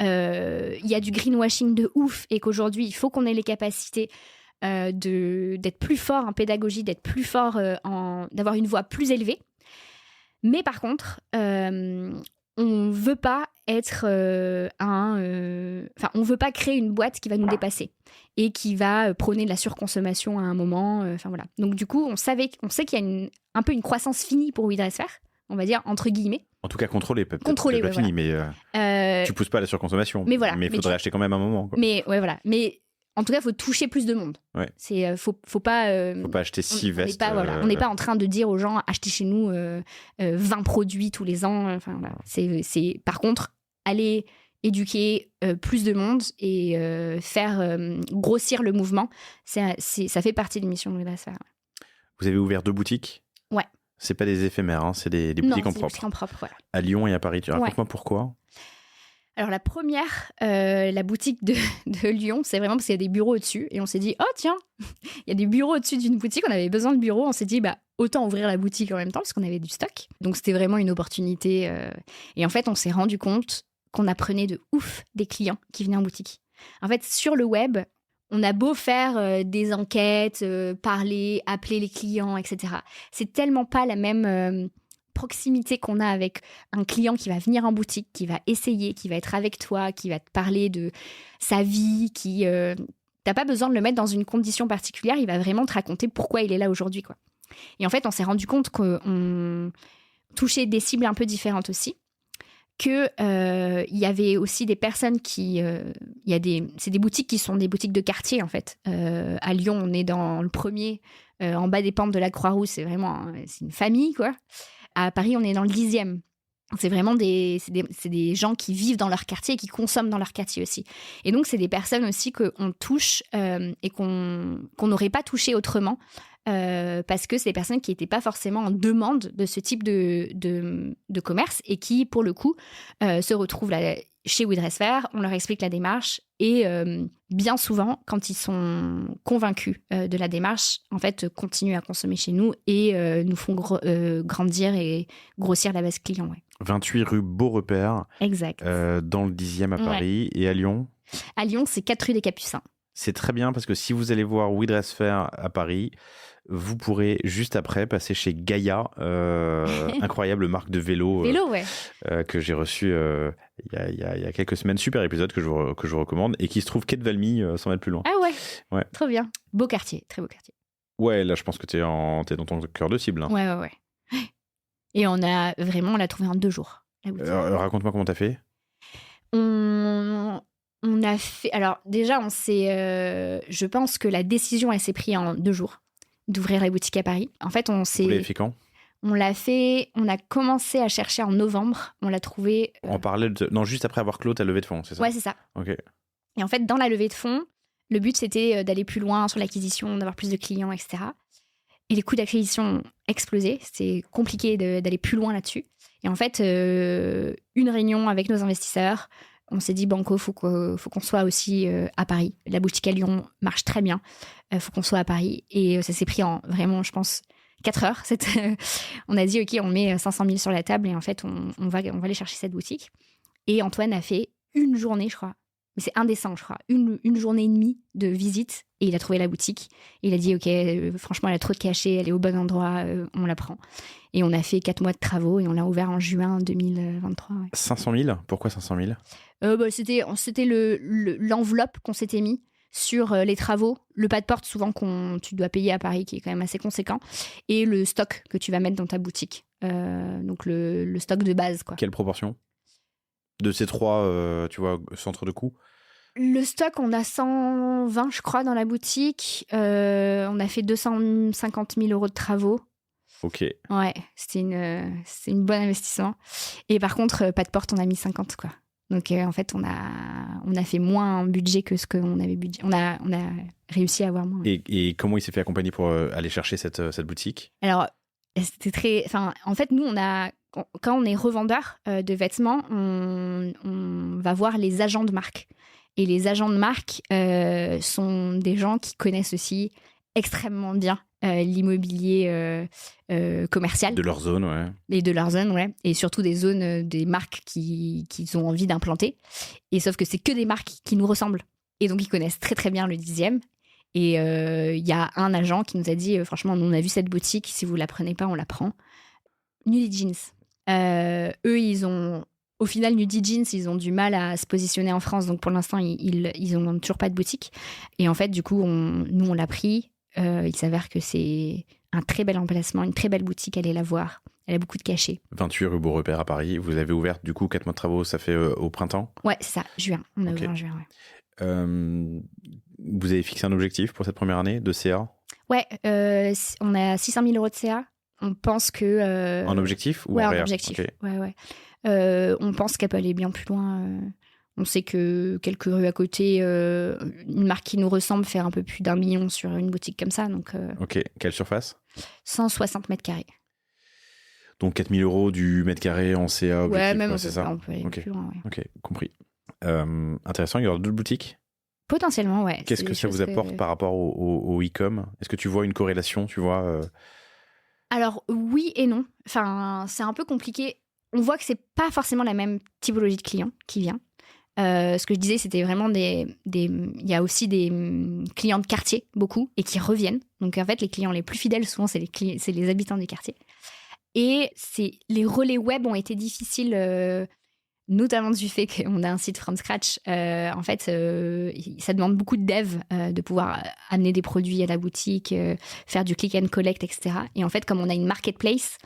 il y a du greenwashing de ouf, et qu'aujourd'hui, il faut qu'on ait les capacités d'être plus fort en pédagogie, d'être plus fort, d'avoir une voix plus élevée. Mais par contre... on veut pas être on veut pas créer une boîte qui va nous dépasser et qui va prôner de la surconsommation à un moment. Voilà. Donc du coup, on sait qu'il y a un peu une croissance finie pour Woodasphère, on va dire entre guillemets. En tout cas, contrôler, peut-être contrôler, pas fini, voilà. Mais tu pousses pas à la surconsommation. Mais voilà. Mais il faudrait acheter quand même un moment. Quoi. Mais ouais, voilà. Mais en tout cas, il faut toucher plus de monde. Ouais. C'est faut pas acheter 6 vestes. On n'est pas en train de dire aux gens achetez chez nous 20 produits tous les ans. Voilà. C'est par contre aller éduquer plus de monde et faire grossir le mouvement. Ça fait partie de l'émission de Woodasphère. Vous avez ouvert 2 boutiques ? Ouais. C'est pas des éphémères, hein, c'est des boutiques en propre. Des boutiques en propre, voilà. À Lyon et à Paris. Raconte-moi pourquoi. Alors la première, la boutique de Lyon, c'est vraiment parce qu'il y a des bureaux au-dessus. Et on s'est dit, oh tiens, il y a des bureaux au-dessus d'une boutique, on avait besoin de bureaux. On s'est dit, autant ouvrir la boutique en même temps parce qu'on avait du stock. Donc c'était vraiment une opportunité. Et en fait, on s'est rendu compte qu'on apprenait de ouf des clients qui venaient en boutique. En fait, sur le web, on a beau faire des enquêtes, parler, appeler les clients, etc. C'est tellement pas la même... proximité qu'on a avec un client qui va venir en boutique, qui va essayer, qui va être avec toi, qui va te parler de sa vie, t'as pas besoin de le mettre dans une condition particulière, il va vraiment te raconter pourquoi il est là aujourd'hui, quoi. Et en fait, on s'est rendu compte qu'on touchait des cibles un peu différentes aussi, que il y avait aussi des personnes qui... c'est des boutiques qui sont des boutiques de quartier, en fait. À Lyon, on est dans le premier, en bas des pentes de la Croix-Rousse, c'est une famille, quoi. À Paris, on est dans le 10e. C'est vraiment des gens qui vivent dans leur quartier et qui consomment dans leur quartier aussi. Et donc, c'est des personnes aussi qu'on touche et qu'on n'aurait pas touché autrement parce que c'est des personnes qui n'étaient pas forcément en demande de ce type de commerce et qui, pour le coup, se retrouvent là. chez WeDressFair, on leur explique la démarche et bien souvent, quand ils sont convaincus de la démarche, en fait, continuent à consommer chez nous et nous font grandir et grossir la base client. Ouais. 28 rue Beaurepaire. Exact. Dans le 10e à Paris. Et à Lyon? À Lyon, c'est 4 rue des Capucins. C'est très bien parce que si vous allez voir WeDressFair à Paris, vous pourrez juste après passer chez Gaïa, incroyable marque de vélo, ouais. Que j'ai reçu il y a quelques semaines. Super épisode que je vous recommande et qui se trouve quai de Valmy, 100 mètres plus loin. Ah ouais. Trop bien. Beau quartier, très beau quartier. Ouais, là je pense que t'es dans ton cœur de cible. Hein. Ouais. Et on l'a trouvé en 2 jours. Raconte-moi comment t'as fait. On a fait... Alors déjà, on s'est... je pense que la décision, elle s'est prise en 2 jours d'ouvrir la boutique à Paris. En fait, on s'est... Vous l'avez fait quand ? On a commencé à chercher en novembre. On l'a trouvé... On parlait de... Non, juste après avoir clos ta levée de fonds, c'est ça ? Ouais, c'est ça. Ok. Et en fait, dans la levée de fonds, le but, c'était d'aller plus loin sur l'acquisition, d'avoir plus de clients, etc. Et les coûts d'acquisition ont explosé. C'était compliqué d'aller plus loin là-dessus. Et en fait, une réunion avec nos investisseurs... On s'est dit, Banco, faut qu'on soit aussi à Paris. La boutique à Lyon marche très bien. Faut qu'on soit à Paris. Et ça s'est pris en vraiment, je pense, 4 heures. On a dit, OK, on met 500 000 sur la table et en fait, on va aller chercher cette boutique. Et Antoine a fait une journée, je crois. Mais c'est indécent, je crois. Une journée et demie de visite et il a trouvé la boutique. Et il a dit, OK, franchement, elle a trop de cachets, elle est au bon endroit, on la prend. Et on a fait 4 mois de travaux et on l'a ouvert en juin 2023. Ouais. 500 000 ? Pourquoi 500 000 ? C'était l'enveloppe qu'on s'était mis sur les travaux, le pas de porte souvent tu dois payer à Paris, qui est quand même assez conséquent, et le stock que tu vas mettre dans ta boutique. Donc le stock de base, quoi. Quelle proportion de ces 3 centres de coûts ? Le stock, on a 120, je crois, dans la boutique. On a fait 250 000 euros de travaux. Ok. Ouais, c'est une bonne investissement. Et par contre, pas de porte, on a mis 50, quoi. Donc en fait, on a fait moins en budget que ce qu'on avait budget. On a réussi à avoir moins. Et comment il s'est fait accompagner pour aller chercher cette boutique ? Alors, c'était très... Enfin, en fait, nous, quand on est revendeur de vêtements, on va voir les agents de marque. Et les agents de marque sont des gens qui connaissent aussi extrêmement bien l'immobilier commercial. De leur zone, ouais. Et de leur zone, ouais. Et surtout des zones, des marques qu'ils ont envie d'implanter. Et sauf que c'est que des marques qui nous ressemblent. Et donc, ils connaissent très, très bien le 10e. Et il y a un agent qui nous a dit, franchement, nous, on a vu cette boutique. Si vous la prenez pas, on la prend. Nudie Jeans. Eux, au final, Nudie Jeans, ils ont du mal à se positionner en France. Donc, pour l'instant, ils ont toujours pas de boutique. Et en fait, du coup, nous, on l'a pris. Il s'avère que c'est un très bel emplacement, une très belle boutique, allez la voir. Elle a beaucoup de cachets. 28 rue Beaurepaire à Paris. Vous avez ouvert du coup 4 mois de travaux, ça fait au printemps ? Ouais, c'est ça, juin. On a ouvert en juin, ouais. Vous avez fixé un objectif pour cette première année de CA ? Ouais, on a 600 000 euros de CA. On pense que... En objectif ou ouais, en réel ? Objectif. Okay. Ouais. On pense qu'elle peut aller bien plus loin. On sait que quelques rues à côté, une marque qui nous ressemble faire un peu plus d'1 million sur une boutique comme ça. Donc, ok, quelle surface ? 160 mètres carrés. Donc 4 000 euros du mètre carré en CA objectif, ouais, même c'est ça ? On peut aller plus loin, ouais. Ok, compris. Intéressant, il y aura d'autres boutiques ? Potentiellement, ouais. Qu'est-ce que ça vous apporte par rapport au e-com ? Est-ce que tu vois une corrélation, Alors, oui et non. Enfin, c'est un peu compliqué. On voit que c'est pas forcément la même typologie de client qui vient. Ce que je disais, c'était vraiment il y a aussi des clients de quartier, beaucoup, et qui reviennent. Donc, en fait, les clients les plus fidèles, souvent, c'est les habitants du quartier. Et les relais web ont été difficiles, notamment du fait qu'on a un site from scratch. En fait, ça demande beaucoup de dev de pouvoir amener des produits à la boutique, faire du click and collect, etc. Et en fait, comme on a une marketplace,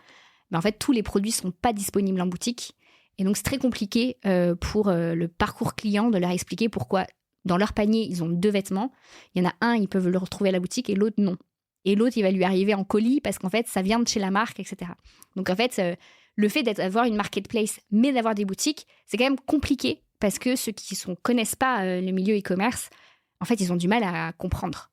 en fait, tous les produits ne sont pas disponibles en boutique. Et donc, c'est très compliqué pour le parcours client de leur expliquer pourquoi, dans leur panier, ils ont 2 vêtements. Il y en a un, ils peuvent le retrouver à la boutique et l'autre, non. Et l'autre, il va lui arriver en colis parce qu'en fait, ça vient de chez la marque, etc. Donc, en fait, le fait d'avoir une marketplace, mais d'avoir des boutiques, c'est quand même compliqué parce que ceux qui ne connaissent pas le milieu e-commerce, en fait, ils ont du mal à comprendre.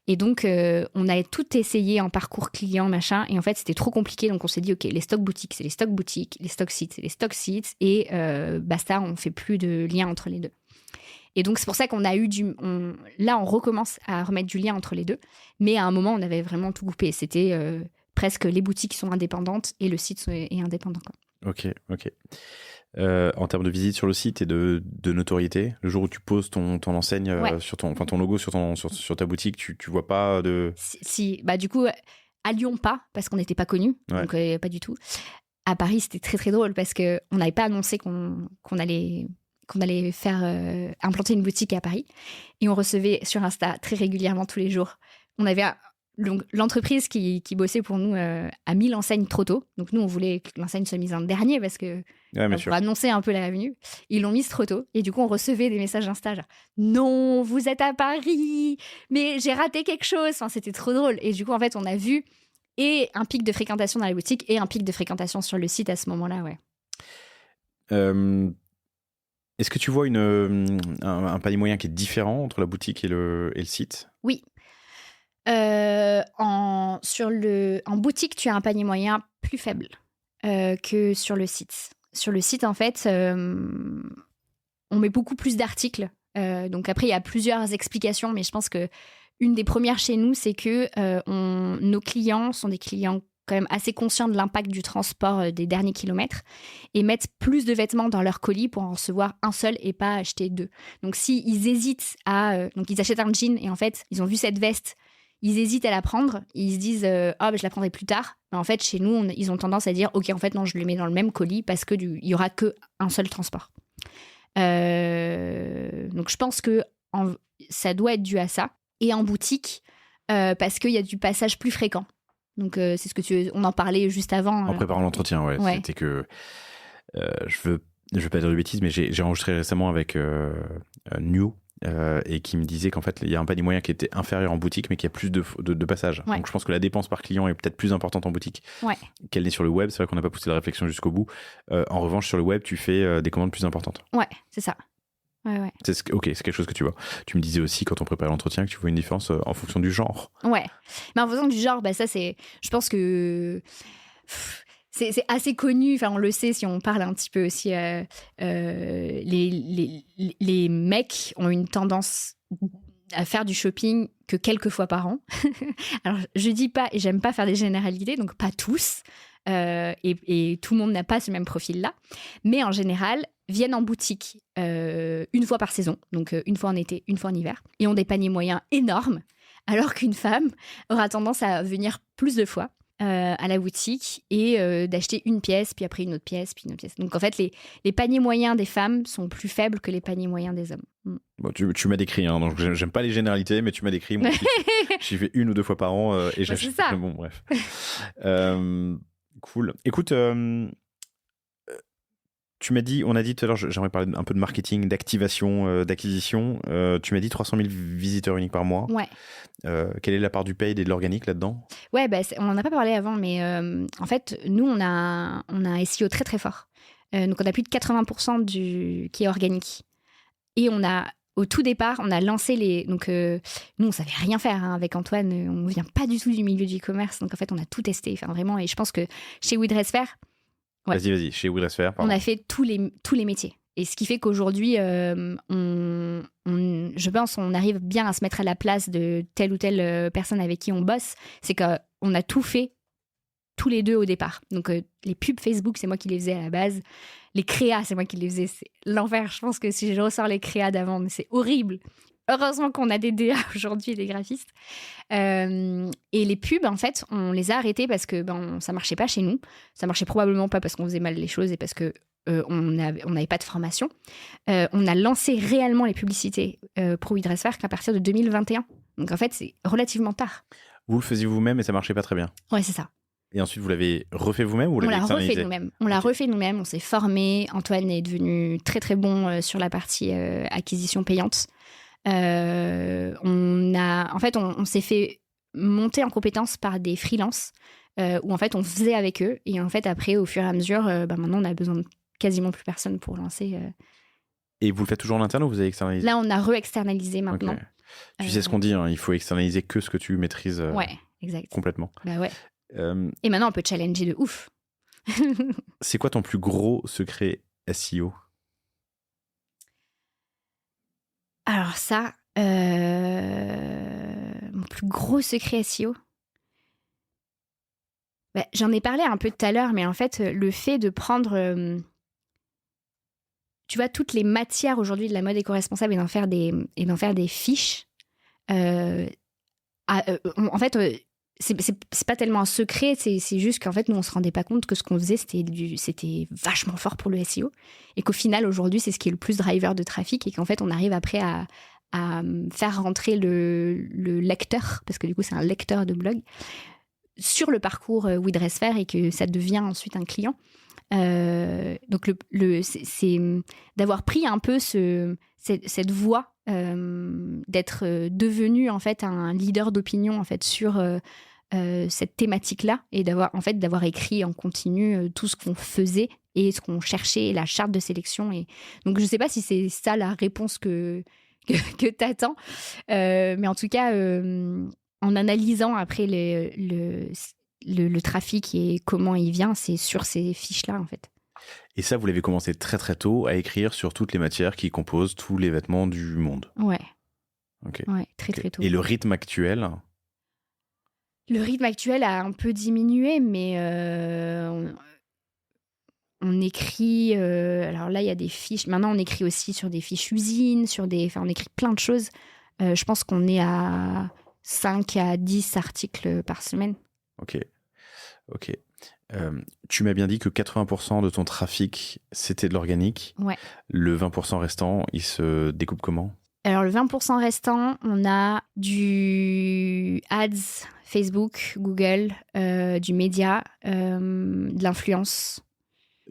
Et donc, on a tout essayé en parcours client, machin. Et en fait, c'était trop compliqué. Donc, on s'est dit, OK, les stocks boutiques, c'est les stocks boutiques. Les stocks sites, c'est les stocks sites. Et basta, on fait plus de lien entre les deux. Et donc, c'est pour ça qu'on a eu Là, on recommence à remettre du lien entre les deux. Mais à un moment, on avait vraiment tout coupé. C'était presque les boutiques sont indépendantes et le site est indépendant, quoi. Ok. En termes de visite sur le site et de notoriété, le jour où tu poses ton enseigne sur ton logo sur ta boutique, tu vois pas de... Si, bah du coup, à Lyon pas, parce qu'on n'était pas connus, donc pas du tout. À Paris, c'était très très drôle parce qu'on n'avait pas annoncé qu'on allait faire implanter une boutique à Paris. Et on recevait sur Insta très régulièrement tous les jours. On avait l'entreprise qui bossait pour nous a mis l'enseigne trop tôt. Donc nous, on voulait que l'enseigne soit mise en dernier parce que pour annoncer un peu la venue. Ils l'ont mise trop tôt. Et du coup, on recevait des messages Insta genre « Non, vous êtes à Paris, mais j'ai raté quelque chose ». Enfin, c'était trop drôle. Et du coup, en fait, on a vu et un pic de fréquentation dans la boutique et un pic de fréquentation sur le site à ce moment-là, ouais. Est-ce que tu vois un panier moyen qui est différent entre la boutique et le site ? Oui. En boutique, tu as un panier moyen plus faible que sur le site. Sur le site, en fait, on met beaucoup plus d'articles. Donc après, il y a plusieurs explications, mais je pense que une des premières chez nous, c'est que nos clients sont des clients quand même assez conscients de l'impact du transport des derniers kilomètres et mettent plus de vêtements dans leur colis pour en recevoir un seul et pas acheter deux. Donc s'ils hésitent donc ils achètent un jean et en fait, ils ont vu cette veste, ils hésitent à la prendre, ils se disent je la prendrai plus tard. Mais en fait, chez nous, ils ont tendance à dire ok, en fait non, je le mets dans le même colis parce que il y aura que un seul transport. Donc je pense que ça doit être dû à ça. Et en boutique, parce qu'il y a du passage plus fréquent. Donc c'est ce que on en parlait juste avant. En préparant l'entretien, ouais. C'était que je veux pas dire de bêtises, mais j'ai enregistré récemment avec New. Et qui me disait qu'en fait il y a un panier moyen qui était inférieur en boutique mais qui a plus de passages. Donc je pense que la dépense par client est peut-être plus importante en boutique qu'elle n'est sur le web. C'est vrai qu'on n'a pas poussé la réflexion jusqu'au bout. En revanche sur le web tu fais des commandes plus importantes. Ouais, c'est ça. Ouais. C'est quelque chose que tu vois. Tu me disais aussi quand on préparait l'entretien que tu vois une différence en fonction du genre. Ouais, mais en fonction du genre, ça c'est... Je pense que... C'est assez connu, enfin on le sait si on parle un petit peu aussi. Les mecs ont une tendance à faire du shopping que quelques fois par an. Alors je dis pas, et j'aime pas faire des généralités, donc pas tous, et tout le monde n'a pas ce même profil-là, mais en général viennent en boutique une fois par saison, donc une fois en été, une fois en hiver, et ont des paniers moyens énormes, alors qu'une femme aura tendance à venir plus de fois. À la boutique et d'acheter une pièce, puis après une autre pièce, puis une autre pièce. Donc en fait, les paniers moyens des femmes sont plus faibles que les paniers moyens des hommes. Bon, tu m'as décrit, hein, donc j'aime pas les généralités, mais tu m'as décrit. Moi, j'y vais 1 ou 2 fois par an et j'achète. C'est ça. Bon, bref. Cool. Écoute, on a dit tout à l'heure, j'aimerais parler un peu de marketing, d'activation, d'acquisition. Tu m'as dit 300 000 visiteurs uniques par mois. Ouais. Quelle est la part du paid et de l'organique là-dedans ? Ouais, on n'en a pas parlé avant, mais en fait, nous, on a un SEO très très fort. Donc, on a plus de 80% qui est organique. Et au tout départ, on a lancé donc, nous, on savait rien faire avec Antoine. On ne vient pas du tout du milieu du e-commerce. Donc, en fait, on a tout testé. Enfin, vraiment. Et je pense que chez WeDressFair... Ouais. Vas-y, chez WeDressFair. On a fait tous les métiers. Et ce qui fait qu'aujourd'hui, je pense qu'on arrive bien à se mettre à la place de telle ou telle personne avec qui on bosse. C'est qu'on a tout fait tous les deux au départ. Donc, les pubs Facebook, c'est moi qui les faisais à la base. Les créas, c'est moi qui les faisais. C'est l'enfer. Je pense que si je ressors les créas d'avant, mais c'est horrible. Heureusement qu'on a des DA aujourd'hui et des graphistes. Et les pubs, en fait, on les a arrêtés parce que ça marchait pas chez nous. Ça marchait probablement pas parce qu'on faisait mal les choses et parce que on n'avait pas de formation. On a lancé réellement les publicités pour WeDressFair qu'à partir de 2021. Donc en fait, c'est relativement tard. Vous le faisiez vous-même et ça marchait pas très bien. Ouais, c'est ça. Et ensuite, vous l'avez refait vous-même ou vous On l'avez l'a externalisé ? refait nous-mêmes. On l'a refait nous-mêmes. On s'est formé. Antoine est devenu très très bon sur la partie acquisition payante. On s'est fait monter en compétences par des freelances où en fait on faisait avec eux et en fait après au fur et à mesure maintenant on a besoin de quasiment plus personne pour lancer Et vous le faites toujours en interne ou vous avez externalisé? Là, on a re-externalisé maintenant. Okay. Tu sais ce qu'on dit, hein, il faut externaliser que ce que tu maîtrises exact. Complètement. Bah ouais. Et maintenant, on peut challenger de ouf. C'est quoi ton plus gros secret SEO? Alors ça, mon plus gros secret SEO, j'en ai parlé un peu tout à l'heure, mais en fait, le fait de prendre, tu vois, toutes les matières aujourd'hui de la mode éco-responsable et d'en faire des fiches, en fait, c'est pas tellement un secret, c'est juste qu'en fait, nous, on se rendait pas compte que ce qu'on faisait, c'était vachement fort pour le SEO. Et qu'au final, aujourd'hui, c'est ce qui est le plus driver de trafic. Et qu'en fait, on arrive après à faire rentrer le lecteur, parce que du coup, c'est un lecteur de blog, sur le parcours WeDressFair et que ça devient ensuite un client. Donc, c'est d'avoir pris un peu cette voie, d'être devenu en fait un leader d'opinion en fait sur cette thématique-là et d'avoir écrit en continu tout ce qu'on faisait et ce qu'on cherchait, la charte de sélection. Et donc, je ne sais pas si c'est ça la réponse que t'attends, mais en tout cas, en analysant après le trafic et comment il vient, c'est sur ces fiches-là en fait. Et ça, vous l'avez commencé très très tôt à écrire sur toutes les matières qui composent tous les vêtements du monde. Ouais. Ok. Ouais, très très tôt. Et le rythme actuel? Le rythme actuel a un peu diminué, mais on écrit. Alors là, il y a des fiches. Maintenant, on écrit aussi sur des fiches usines, on écrit plein de choses. Je pense qu'on est à 5 à 10 articles par semaine. Ok. Tu m'as bien dit que 80% de ton trafic, c'était de l'organique. Ouais. Le 20% restant, il se découpe comment? Alors, le 20% restant, on a du ads, Facebook, Google, du média, de l'influence.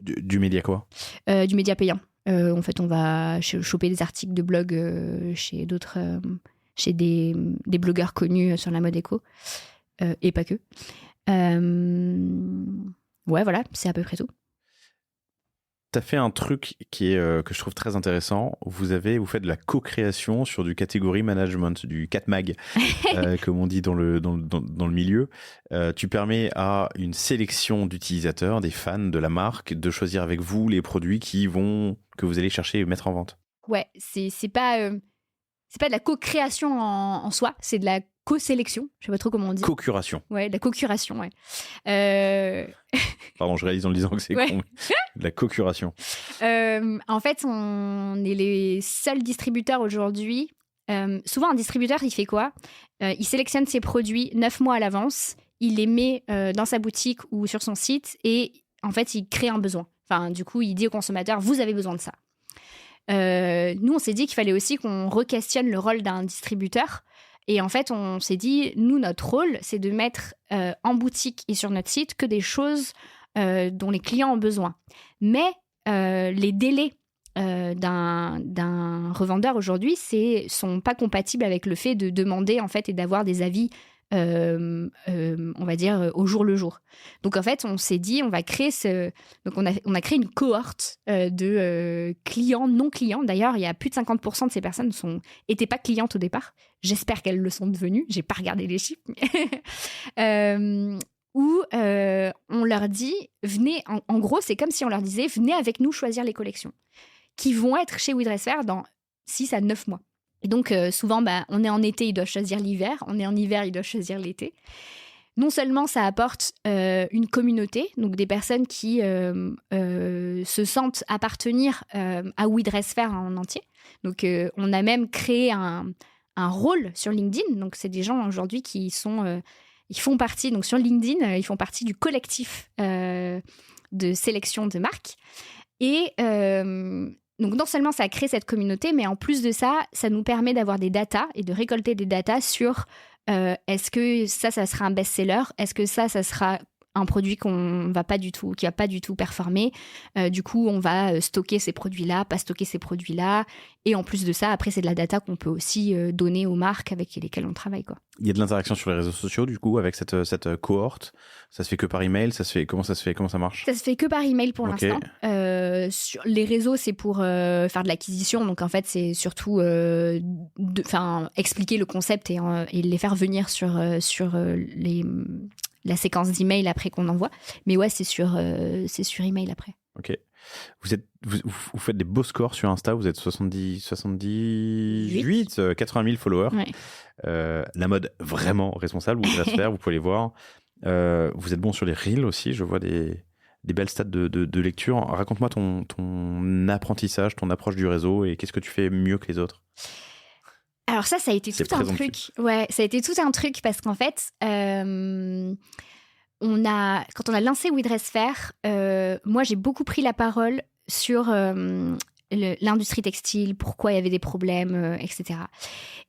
Du média quoi? Du média payant. En fait, on va choper des articles de blog chez des blogueurs connus sur la mode éco. Et pas que. Ouais, voilà, c'est à peu près tout. Tu as fait un truc que je trouve très intéressant. Vous faites de la co-création sur du category management, du catmag, comme on dit dans le milieu. Tu permets à une sélection d'utilisateurs, des fans de la marque, de choisir avec vous les produits que vous allez chercher et mettre en vente. Ouais, c'est pas de la co-création en soi, c'est de la co-sélection. Je sais pas trop comment on dit. Co-curation. Ouais, de la co-curation, ouais. Pardon, je réalise en le disant que c'est con. De la co-curation. En fait, on est les seuls distributeurs aujourd'hui. Souvent, un distributeur, il fait quoi? Il sélectionne ses produits 9 mois à l'avance, il les met dans sa boutique ou sur son site et en fait, il crée un besoin. Enfin, du coup, il dit au consommateur, vous avez besoin de ça. Nous, on s'est dit qu'il fallait aussi qu'on re-questionne le rôle d'un distributeur. Et en fait, on s'est dit, nous, notre rôle, c'est de mettre en boutique et sur notre site que des choses dont les clients ont besoin. Mais les délais d'un revendeur aujourd'hui sont pas compatibles avec le fait de demander en fait et d'avoir des avis on va dire au jour le jour. Donc en fait on s'est dit on va créer donc on a créé une cohorte de clients non clients. D'ailleurs il y a plus de 50% de ces personnes étaient pas clientes au départ. J'espère qu'elles le sont devenues, j'ai pas regardé les chiffres où on leur dit venez, en gros c'est comme si on leur disait venez avec nous choisir les collections qui vont être chez WeDressFair dans 6 à 9 mois. Et donc, souvent, on est en été, ils doivent choisir l'hiver. On est en hiver, ils doivent choisir l'été. Non seulement ça apporte une communauté, donc des personnes qui se sentent appartenir à WeDressFair en entier. Donc, on a même créé un rôle sur LinkedIn. Donc, c'est des gens aujourd'hui qui ils font partie, donc sur LinkedIn, ils font partie du collectif de sélection de marques. Et donc, non seulement ça crée cette communauté, mais en plus de ça, ça nous permet d'avoir des datas et de récolter des datas sur est-ce que ça sera un best-seller? Est-ce que ça sera un produit qui va pas du tout performer. Du coup, on va stocker ces produits-là, pas stocker ces produits-là. Et en plus de ça, après, c'est de la data qu'on peut aussi donner aux marques avec lesquelles on travaille, quoi. Il y a de l'interaction sur les réseaux sociaux, du coup, avec cette cohorte. Ça se fait que par email? Comment ça marche? Ça se fait que par email pour Okay. l'instant. Sur les réseaux, c'est pour faire de l'acquisition. Donc, en fait, c'est surtout expliquer le concept et les faire venir sur la séquence d'email après qu'on envoie. Mais ouais, c'est sur email après. Ok. Vous faites des beaux scores sur Insta. Vous êtes 78, 80 000 followers. Ouais. La mode vraiment responsable, vous pouvez faire, vous pouvez les voir. Vous êtes bon sur les reels aussi. Je vois des belles stats de lecture. Raconte-moi ton apprentissage, ton approche du réseau et qu'est-ce que tu fais mieux que les autres? Alors ça a été tout un truc. Ouais, ça a été tout un truc parce qu'en fait, quand on a lancé We Dress Fair, moi j'ai beaucoup pris la parole sur l'industrie textile, pourquoi il y avait des problèmes, etc.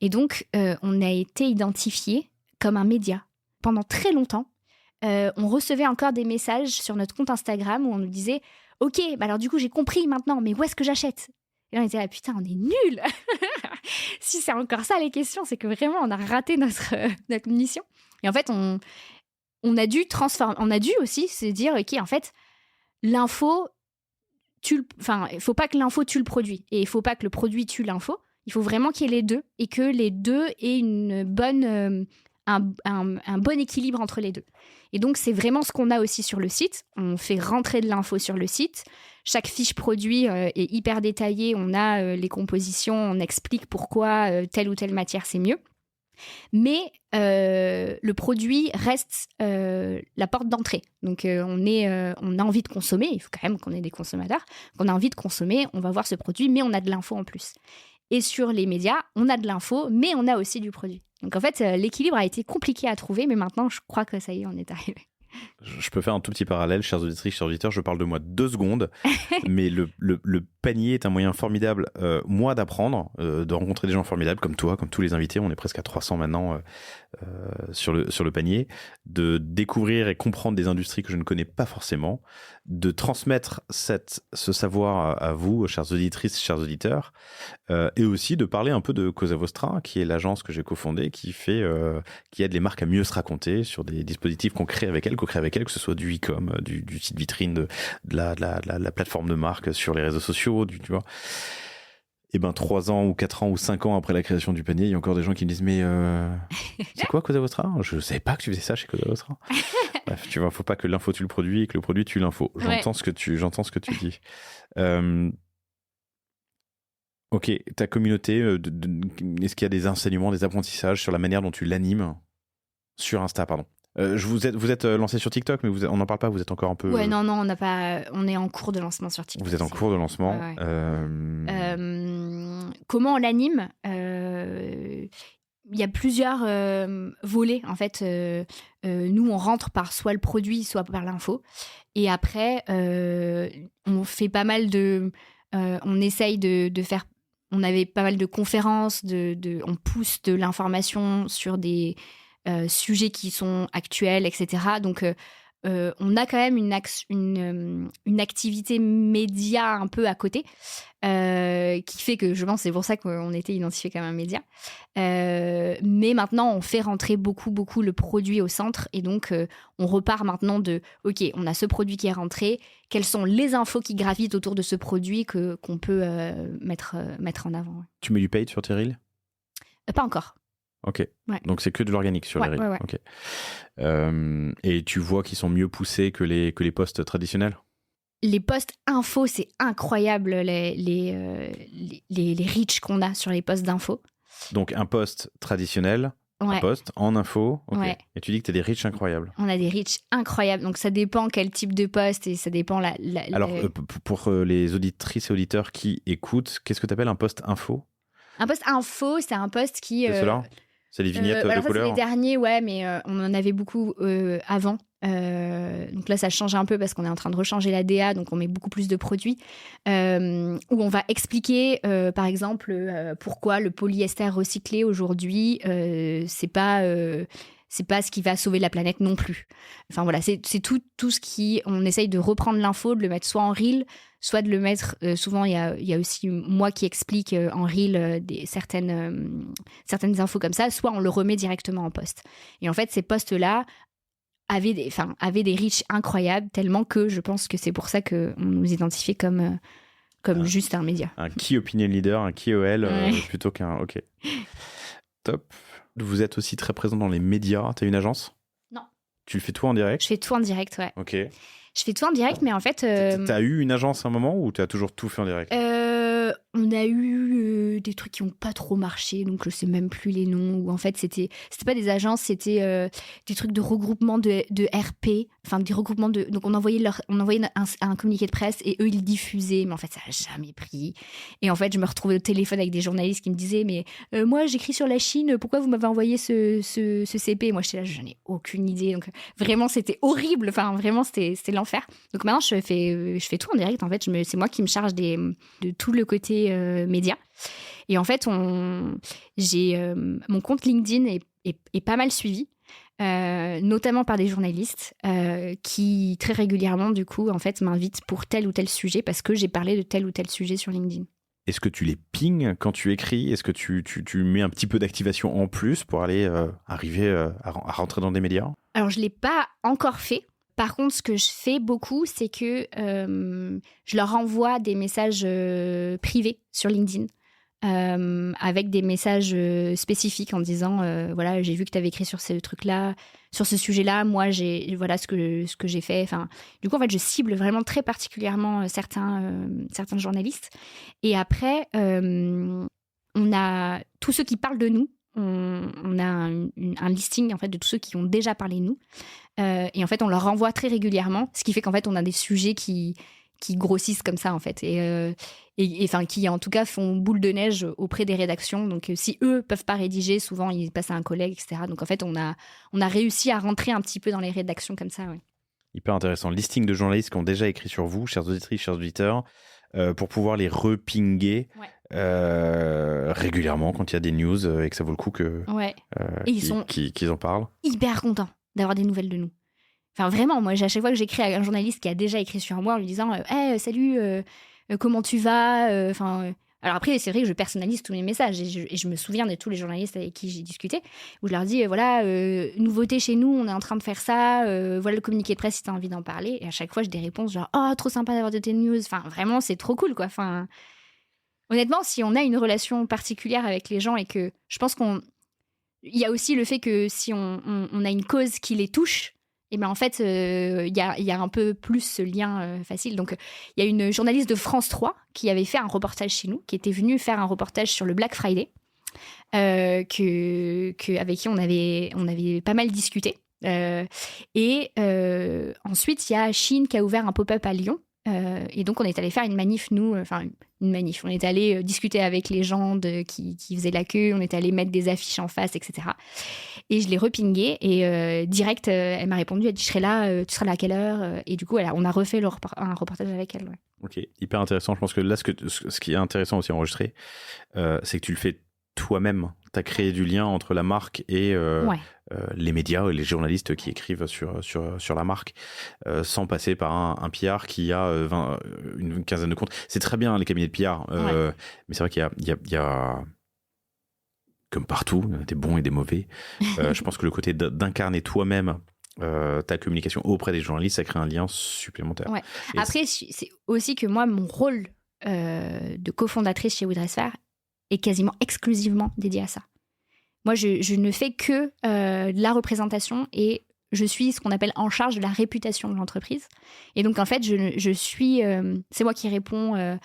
Et donc, on a été identifié comme un média pendant très longtemps. On recevait encore des messages sur notre compte Instagram où on nous disait « Ok, bah alors du coup j'ai compris maintenant, mais où est-ce que j'achète ?» Et là, on était là, putain, on est nuls. Si c'est encore ça les questions, c'est que vraiment, on a raté notre mission. Et en fait, on a dû aussi se dire, ok, en fait, l'info, il faut pas que l'info tue le produit. Et il faut pas que le produit tue l'info. Il faut vraiment qu'il y ait les deux. Et que les deux aient une bonne... un bon équilibre entre les deux. Et donc, c'est vraiment ce qu'on a aussi sur le site. On fait rentrer de l'info sur le site. Chaque fiche produit est hyper détaillée. On a les compositions, on explique pourquoi telle ou telle matière, c'est mieux. Mais le produit reste la porte d'entrée. Donc, on a envie de consommer. Il faut quand même qu'on ait des consommateurs. Qu'on a envie de consommer, on va voir ce produit, mais on a de l'info en plus. Et sur les médias, on a de l'info, mais on a aussi du produit. Donc en fait, l'équilibre a été compliqué à trouver, mais maintenant, je crois que ça y est, on est arrivé. Je peux faire un tout petit parallèle, chers auditrices, chers auditeurs, je parle de moi 2 secondes, mais le panier est un moyen formidable, moi, d'apprendre, de rencontrer des gens formidables comme toi, comme tous les invités, on est presque à 300 maintenant sur le panier, de découvrir et comprendre des industries que je ne connais pas forcément, de transmettre ce savoir à vous, chères auditrices, chers auditeurs, et aussi de parler un peu de Cosa Vostra, qui est l'agence que j'ai cofondée, qui aide les marques à mieux se raconter sur des dispositifs qu'on crée avec elles, que ce soit du e-com, du site vitrine, de la plateforme de marque sur les réseaux sociaux, tu vois. Et 3 ans ou 4 ans ou 5 ans après la création du panier, il y a encore des gens qui me disent mais c'est quoi Cosa Vostra? Je ne savais pas que tu faisais ça chez Cosa Vostra. Bref, tu vois, faut pas que l'info tue le produit et que le produit tue l'info. J'entends ce que tu dis. Ok, ta communauté, est-ce qu'il y a des enseignements, des apprentissages sur la manière dont tu l'animes sur Insta, pardon? Vous êtes lancé sur TikTok, mais on n'en parle pas, vous êtes encore un peu... Ouais, non, on n'a pas... On est en cours de lancement sur TikTok. Vous êtes en cours de lancement. Ouais. Comment on l'anime? Il y a plusieurs volets, en fait. Nous, on rentre par soit le produit, soit par l'info. Et après, on fait pas mal de... on essaye de faire... On avait pas mal de conférences, on pousse de l'information sur des... sujets qui sont actuels, etc. Donc, on a quand même une activité média un peu à côté, qui fait que je pense c'est pour ça qu'on était identifié comme un média. Mais maintenant, on fait rentrer beaucoup le produit au centre. Et donc, on repart maintenant OK, on a ce produit qui est rentré. Quelles sont les infos qui gravitent autour de ce produit qu'on peut mettre en avant? Tu mets du paid sur tes reels? Pas encore. Ok, ouais. Donc c'est que de l'organique sur les reels. Ouais. Okay. Et tu vois qu'ils sont mieux poussés que les posts traditionnels? Les posts info, c'est incroyable les reach qu'on a sur les posts d'info. Donc un post traditionnel, un post en info, okay. Ouais. Et tu dis que tu as des reach incroyables. On a des reach incroyables, donc ça dépend quel type de post et ça dépend Alors pour les auditrices et auditeurs qui écoutent, qu'est-ce que tu appelles un post info? Un post info, c'est un post qui... C'est cela? C'est les vignettes de couleurs? C'est les derniers, ouais, mais on en avait beaucoup avant. Donc là, ça change un peu parce qu'on est en train de rechanger la DA, donc on met beaucoup plus de produits. Où on va expliquer, par exemple, pourquoi le polyester recyclé aujourd'hui, c'est pas c'est pas ce qui va sauver la planète non plus. Enfin voilà, c'est tout ce qui... On essaye de reprendre l'info, de le mettre soit en reel, soit de le mettre... souvent, il y a aussi moi qui explique en reel certaines infos comme ça, soit on le remet directement en post. Et en fait, ces posts-là avaient des reach incroyables, tellement que je pense que c'est pour ça qu'on nous identifiait comme juste un média. Un key opinion leader, un KOL, plutôt qu'un... Ok. Top. Vous êtes aussi très présent dans les médias. T'as une agence ? Non. Tu le fais tout en direct ? Je fais tout en direct, ouais. Ok. Je fais tout en direct, mais en fait... T'as eu une agence à un moment ou t'as toujours tout fait en direct ? On a eu des trucs qui n'ont pas trop marché, donc je sais même plus les noms. Ou en fait, c'était pas des agences, c'était des trucs de regroupement de RP, enfin des regroupements de. Donc on envoyait un communiqué de presse et eux ils diffusaient, mais en fait ça a jamais pris. Et en fait, je me retrouvais au téléphone avec des journalistes qui me disaient mais moi j'écris sur la Chine, pourquoi vous m'avez envoyé ce CP ? Moi j'étais là, je n'ai aucune idée. Donc vraiment c'était horrible, enfin vraiment c'était l'enfer. Donc maintenant je fais tout en direct. En fait, c'est moi qui me charge de tout le côté média. Et en fait, j'ai mon compte LinkedIn est pas mal suivi, notamment par des journalistes qui très régulièrement, du coup, en fait, m'invitent pour tel ou tel sujet parce que j'ai parlé de tel ou tel sujet sur LinkedIn. Est-ce que tu les pings quand tu écris ? Est-ce que tu mets un petit peu d'activation en plus pour aller arriver à rentrer dans des médias ? Alors, je ne l'ai pas encore fait. Par contre, ce que je fais beaucoup, c'est que je leur envoie des messages privés sur LinkedIn avec des messages spécifiques en disant voilà, j'ai vu que tu avais écrit sur ce truc-là, sur ce sujet-là, moi, voilà ce que j'ai fait. Enfin, du coup, en fait, je cible vraiment très particulièrement certains journalistes. Et après, on a tous ceux qui parlent de nous. On a un listing en fait de tous ceux qui ont déjà parlé de nous et en fait on leur renvoie très régulièrement, ce qui fait qu'en fait on a des sujets qui grossissent comme ça en fait et enfin qui en tout cas font boule de neige auprès des rédactions. Donc si eux peuvent pas rédiger, souvent ils passent à un collègue, etc. Donc en fait on a réussi à rentrer un petit peu dans les rédactions comme ça. Ouais. Hyper intéressant. Listing de journalistes qui ont déjà écrit sur vous, chers auditrices, chers auditeurs, pour pouvoir les repinguer régulièrement quand il y a des news et que ça vaut le coup qu'ils en parlent. Hyper contents d'avoir des nouvelles de nous. Enfin vraiment, moi à chaque fois que j'écris à un journaliste qui a déjà écrit sur moi en lui disant hey, salut, comment tu vas Alors après, c'est vrai que je personnalise tous mes messages et je me souviens de tous les journalistes avec qui j'ai discuté, où je leur dis, voilà, nouveauté chez nous, on est en train de faire ça, voilà le communiqué de presse si tu as envie d'en parler. Et à chaque fois, j'ai des réponses genre, oh, trop sympa d'avoir de tes news. Enfin, vraiment, c'est trop cool, quoi. Enfin, honnêtement, si on a une relation particulière avec les gens et que je pense il y a aussi le fait que si on a une cause qui les touche, et ben en fait, il y a un peu plus ce lien facile. Donc, il y a une journaliste de France 3 qui avait fait un reportage chez nous, qui était venue faire un reportage sur le Black Friday, avec qui on avait pas mal discuté. Et ensuite, il y a Chine qui a ouvert un pop-up à Lyon. Et donc, on est allé faire une manif, nous, une manif. On est allé discuter avec les gens qui faisaient la queue, on est allé mettre des affiches en face, etc. Et je l'ai repingée et direct, elle m'a répondu, elle dit, je serai là, tu seras là à quelle heure ? Et du coup, on a refait un reportage avec elle. Ouais. Ok, hyper intéressant. Je pense que là, ce qui est intéressant aussi à enregistrer, c'est que tu le fais toi-même. Tu as créé du lien entre la marque et les médias et les journalistes qui écrivent sur la marque sans passer par un PR qui a une quinzaine de comptes. C'est très bien les cabinets de PR, mais c'est vrai qu'il y a comme partout, des bons et des mauvais. Je pense que le côté d'incarner toi-même ta communication auprès des journalistes, ça crée un lien supplémentaire. Ouais. Après, c'est aussi que moi, mon rôle de cofondatrice chez We Dress Fair est quasiment exclusivement dédié à ça. Moi, je ne fais que de la représentation et je suis ce qu'on appelle en charge de la réputation de l'entreprise. Et donc, en fait, je suis... c'est moi qui réponds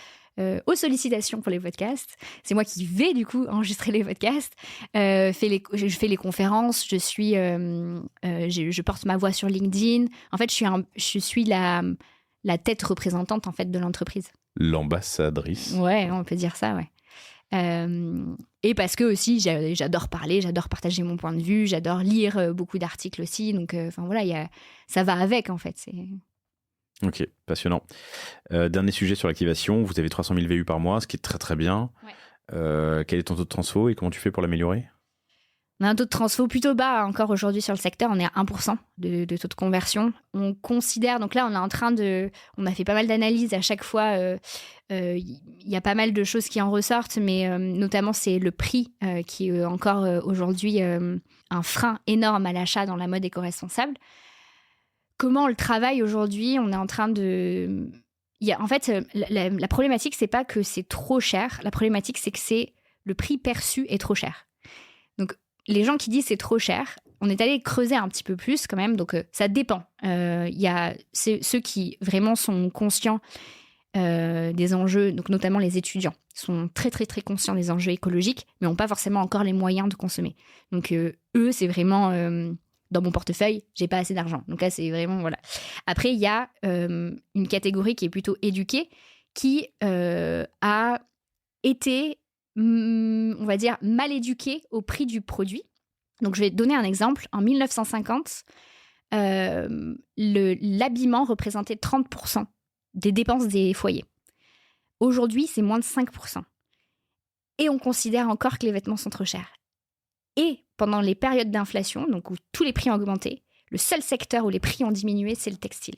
aux sollicitations pour les podcasts. C'est moi qui vais, du coup, enregistrer les podcasts. Je fais les conférences. Je porte ma voix sur LinkedIn. En fait, je suis la tête représentante, en fait, de l'entreprise. L'ambassadrice. Ouais, on peut dire ça, ouais. Et parce que aussi j'adore parler, j'adore partager mon point de vue, j'adore lire beaucoup d'articles aussi, donc voilà, ça va avec en fait. Ok, passionnant. Dernier sujet sur l'activation, vous avez 300 000 VU par mois, ce qui est très très bien. Ouais. Quel est ton taux de transfo et comment tu fais pour l'améliorer ? On a un taux de transfo plutôt bas encore aujourd'hui sur le secteur. On est à 1% de taux de conversion. On considère, donc là, on a fait pas mal d'analyses à chaque fois. Il y a pas mal de choses qui en ressortent, mais notamment, c'est le prix qui est encore aujourd'hui un frein énorme à l'achat dans la mode éco-responsable. Comment on le travaille aujourd'hui ? On est en train de... En fait, la problématique, c'est pas que c'est trop cher. La problématique, c'est que le prix perçu est trop cher. Donc, les gens qui disent c'est trop cher, on est allé creuser un petit peu plus quand même, donc ça dépend. Il y a ceux qui vraiment sont conscients des enjeux, donc notamment les étudiants, sont très très très conscients des enjeux écologiques, mais n'ont pas forcément encore les moyens de consommer. Donc eux, c'est vraiment dans mon portefeuille, j'ai pas assez d'argent. Donc là, c'est vraiment voilà. Après, il y a une catégorie qui est plutôt éduquée, qui a été on va dire, mal éduqués au prix du produit. Donc, je vais te donner un exemple. En 1950, l'habillement représentait 30% des dépenses des foyers. Aujourd'hui, c'est moins de 5%. Et on considère encore que les vêtements sont trop chers. Et pendant les périodes d'inflation, donc où tous les prix ont augmenté, le seul secteur où les prix ont diminué, c'est le textile.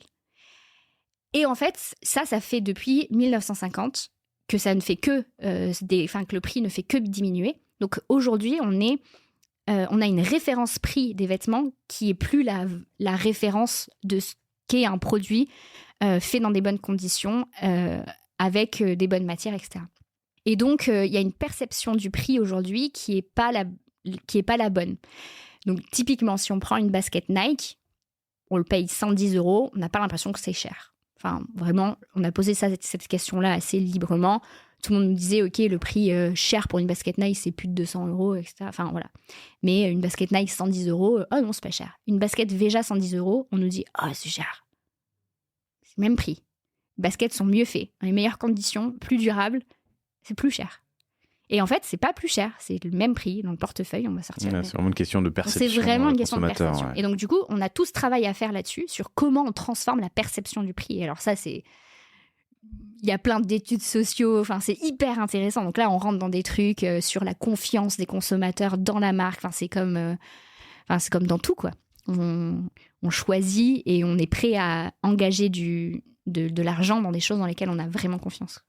Et en fait, ça fait depuis 1950 que ça ne fait que que le prix ne fait que diminuer. Donc aujourd'hui, on a une référence prix des vêtements qui est plus la référence de ce qu'est un produit fait dans des bonnes conditions, avec des bonnes matières, etc. Et donc il y a une perception du prix aujourd'hui qui est pas la bonne. Donc typiquement, si on prend une basket Nike, on le paye 110 €, on n'a pas l'impression que c'est cher. Enfin, vraiment, on a posé cette question-là assez librement. Tout le monde nous disait, OK, le prix cher pour une basket Nike, c'est plus de 200 €, etc. Enfin, voilà. Mais une basket Nike, 110 €, oh non, c'est pas cher. Une basket Veja, 110 €, on nous dit, oh, c'est cher. C'est le même prix. Les baskets sont mieux faites, dans les meilleures conditions, plus durables, c'est plus cher. Et en fait, c'est pas plus cher, c'est le même prix dans le portefeuille, on va sortir. Ouais, c'est vraiment une question de perception. C'est vraiment une question de perception. Ouais. Et donc, du coup, on a tout ce travail à faire là-dessus, sur comment on transforme la perception du prix. Et alors ça, il y a plein d'études sociaux, enfin, c'est hyper intéressant. Donc là, on rentre dans des trucs sur la confiance des consommateurs dans la marque. Enfin, c'est comme dans tout, quoi. On choisit et on est prêt à engager de l'argent dans des choses dans lesquelles on a vraiment confiance.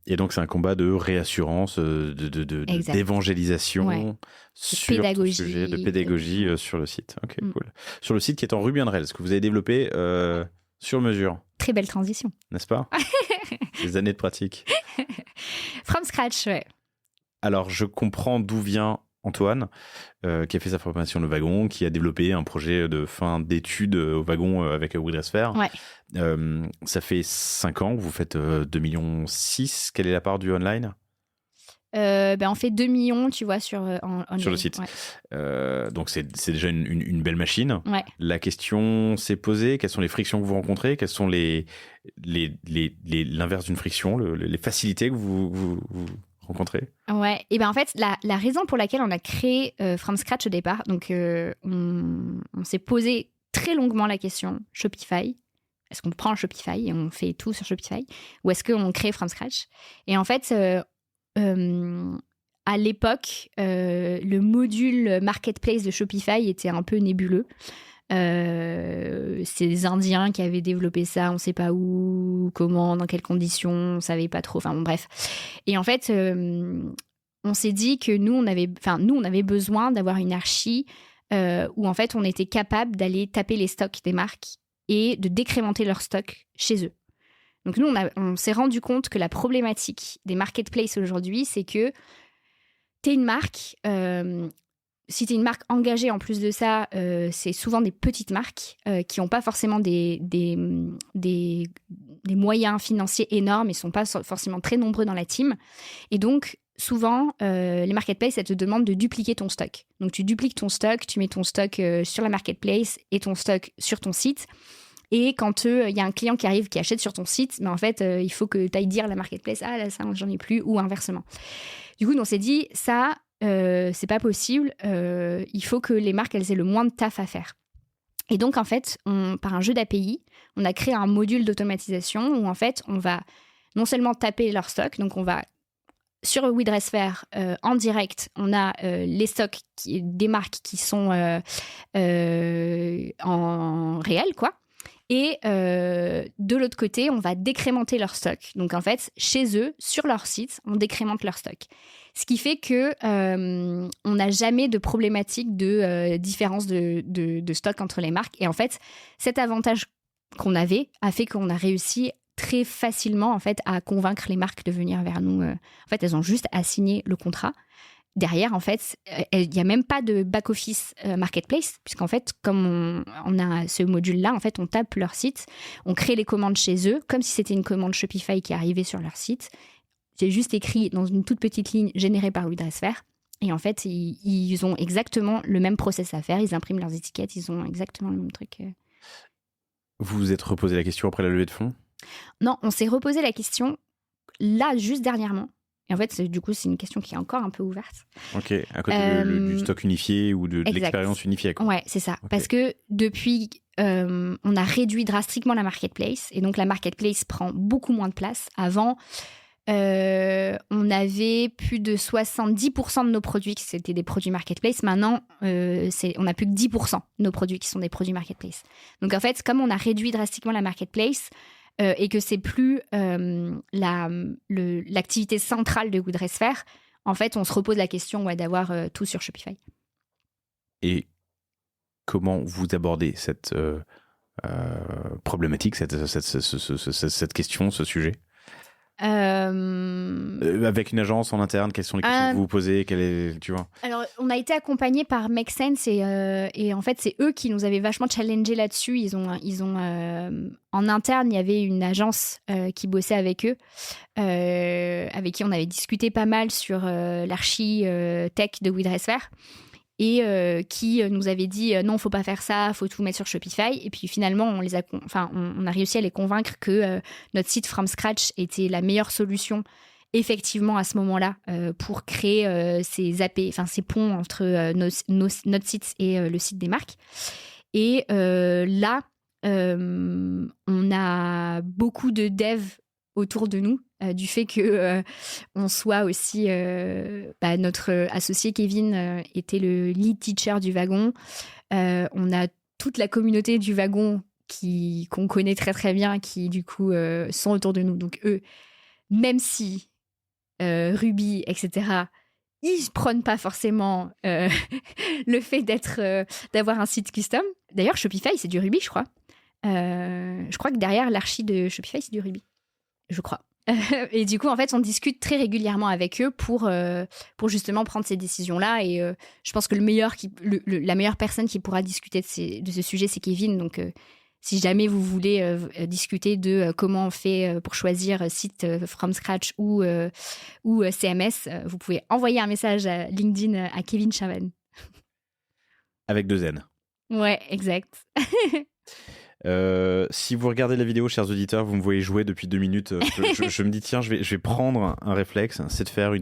Et donc, c'est un combat de réassurance, d'évangélisation sur le sujet, de pédagogie sur le site. Ok, cool. Sur le site qui est en Ruby on Rails, que vous avez développé sur mesure. Très belle transition. N'est-ce pas? Des années de pratique. From scratch, ouais. Alors, je comprends d'où vient Antoine, qui a fait sa formation le wagon, qui a développé un projet de fin d'études au wagon avec WeDressFair. Ouais. Ça fait 5 ans que vous faites 2,6 millions. Quelle est la part du online ? On fait 2 millions, tu vois, sur le site. Ouais. Donc, c'est déjà une belle machine. Ouais. La question s'est posée. Quelles sont les frictions que vous rencontrez ? Quelles sont l'inverse d'une friction, les facilités que vous rencontrés ? Ouais, et en fait, la raison pour laquelle on a créé From Scratch au départ, donc on s'est posé très longuement la question Shopify. Est-ce qu'on prend Shopify et on fait tout sur Shopify, ou est-ce qu'on crée From Scratch ? Et en fait, à l'époque, le module marketplace de Shopify était un peu nébuleux. C'est des Indiens qui avaient développé ça, on ne sait pas où, comment, dans quelles conditions, on ne savait pas trop, enfin bon, bref. Et en fait, on s'est dit que nous, on avait besoin d'avoir une archi où en fait, on était capable d'aller taper les stocks des marques et de décrémenter leurs stocks chez eux. Donc nous, on s'est rendu compte que la problématique des marketplaces aujourd'hui, c'est que t'es une marque... si tu es une marque engagée, en plus de ça, c'est souvent des petites marques qui n'ont pas forcément des moyens financiers énormes et ne sont pas forcément très nombreux dans la team. Et donc, souvent, les marketplaces, elles te demandent de dupliquer ton stock. Donc, tu dupliques ton stock, tu mets ton stock sur la marketplace et ton stock sur ton site. Et quand il y a un client qui arrive, qui achète sur ton site, en fait, il faut que tu ailles dire à la marketplace « Ah, là, ça, j'en ai plus » ou inversement. Du coup, on s'est dit « Ça... c'est pas possible, il faut que les marques elles aient le moins de taf à faire. » Et donc en fait, par un jeu d'API, on a créé un module d'automatisation où en fait on va non seulement taper leur stock, donc on va sur WeDressFair, en direct, on a les stocks des marques qui sont en réel, quoi. Et de l'autre côté, on va décrémenter leur stock. Donc en fait, chez eux, sur leur site, on décrémente leur stock. Ce qui fait que on n'a jamais de problématique de différence de stock entre les marques. Et en fait, cet avantage qu'on avait a fait qu'on a réussi très facilement en fait à convaincre les marques de venir vers nous. En fait, elles ont juste à signer le contrat. Derrière, en fait, il n'y a même pas de back-office marketplace, puisqu'en fait, comme on a ce module-là, en fait, on tape leur site, on crée les commandes chez eux, comme si c'était une commande Shopify qui arrivait sur leur site. C'est juste écrit dans une toute petite ligne générée par WeDressFair. Et en fait, ils ont exactement le même process à faire. Ils impriment leurs étiquettes, ils ont exactement le même truc. Vous vous êtes reposé la question après la levée de fonds ? Non, on s'est reposé la question là, juste dernièrement. Et en fait, du coup, c'est une question qui est encore un peu ouverte. Ok, à côté du stock unifié ou de l'expérience unifiée. Quoi. Ouais, c'est ça. Okay. Parce que depuis, on a réduit drastiquement la marketplace. Et donc, la marketplace prend beaucoup moins de place. Avant, on avait plus de 70% de nos produits qui étaient des produits marketplace. Maintenant, on n'a plus que 10% de nos produits qui sont des produits marketplace. Donc, en fait, comme on a réduit drastiquement la marketplace, et que c'est plus l'activité centrale de WeDressFair, en fait, on se repose la question question d'avoir tout sur Shopify. Et comment vous abordez cette problématique, cette question, ce sujet ? Avec une agence en interne, quelles sont les questions que vous vous posez, tu vois ? Alors, on a été accompagné par Make Sense et en fait, c'est eux qui nous avaient vachement challengé là-dessus. Ils ont en interne, il y avait une agence qui bossait avec eux, avec qui on avait discuté pas mal sur l'archi tech de WeDressFair. Et qui nous avait dit non, faut pas faire ça, faut tout mettre sur Shopify. Et puis finalement, on a réussi à les convaincre que notre site from scratch était la meilleure solution, effectivement, à ce moment-là, pour créer ces ponts entre notre site et le site des marques. Et là, on a beaucoup de devs autour de nous, du fait que on soit aussi notre associé Kevin était le lead teacher du wagon. On a toute la communauté du wagon qu'on connaît très très bien, qui du coup sont autour de nous. Donc eux, même si Ruby, etc., ils prônent pas forcément le fait d'avoir un site custom. D'ailleurs, Shopify, c'est du Ruby, je crois. Je crois que derrière l'archi de Shopify, c'est du Ruby. Je crois. Et du coup, en fait, on discute très régulièrement avec eux pour justement prendre ces décisions-là. Et je pense que la meilleure personne qui pourra discuter de ce sujet, c'est Kevin. Donc, si jamais vous voulez discuter de comment on fait pour choisir site from scratch ou CMS, vous pouvez envoyer un message à LinkedIn à Kevin Chavan. Avec 2 N. Ouais, exact. Si vous regardez la vidéo, chers auditeurs, vous me voyez jouer depuis 2 minutes. Je me dis, tiens, je vais prendre un réflexe, c'est de faire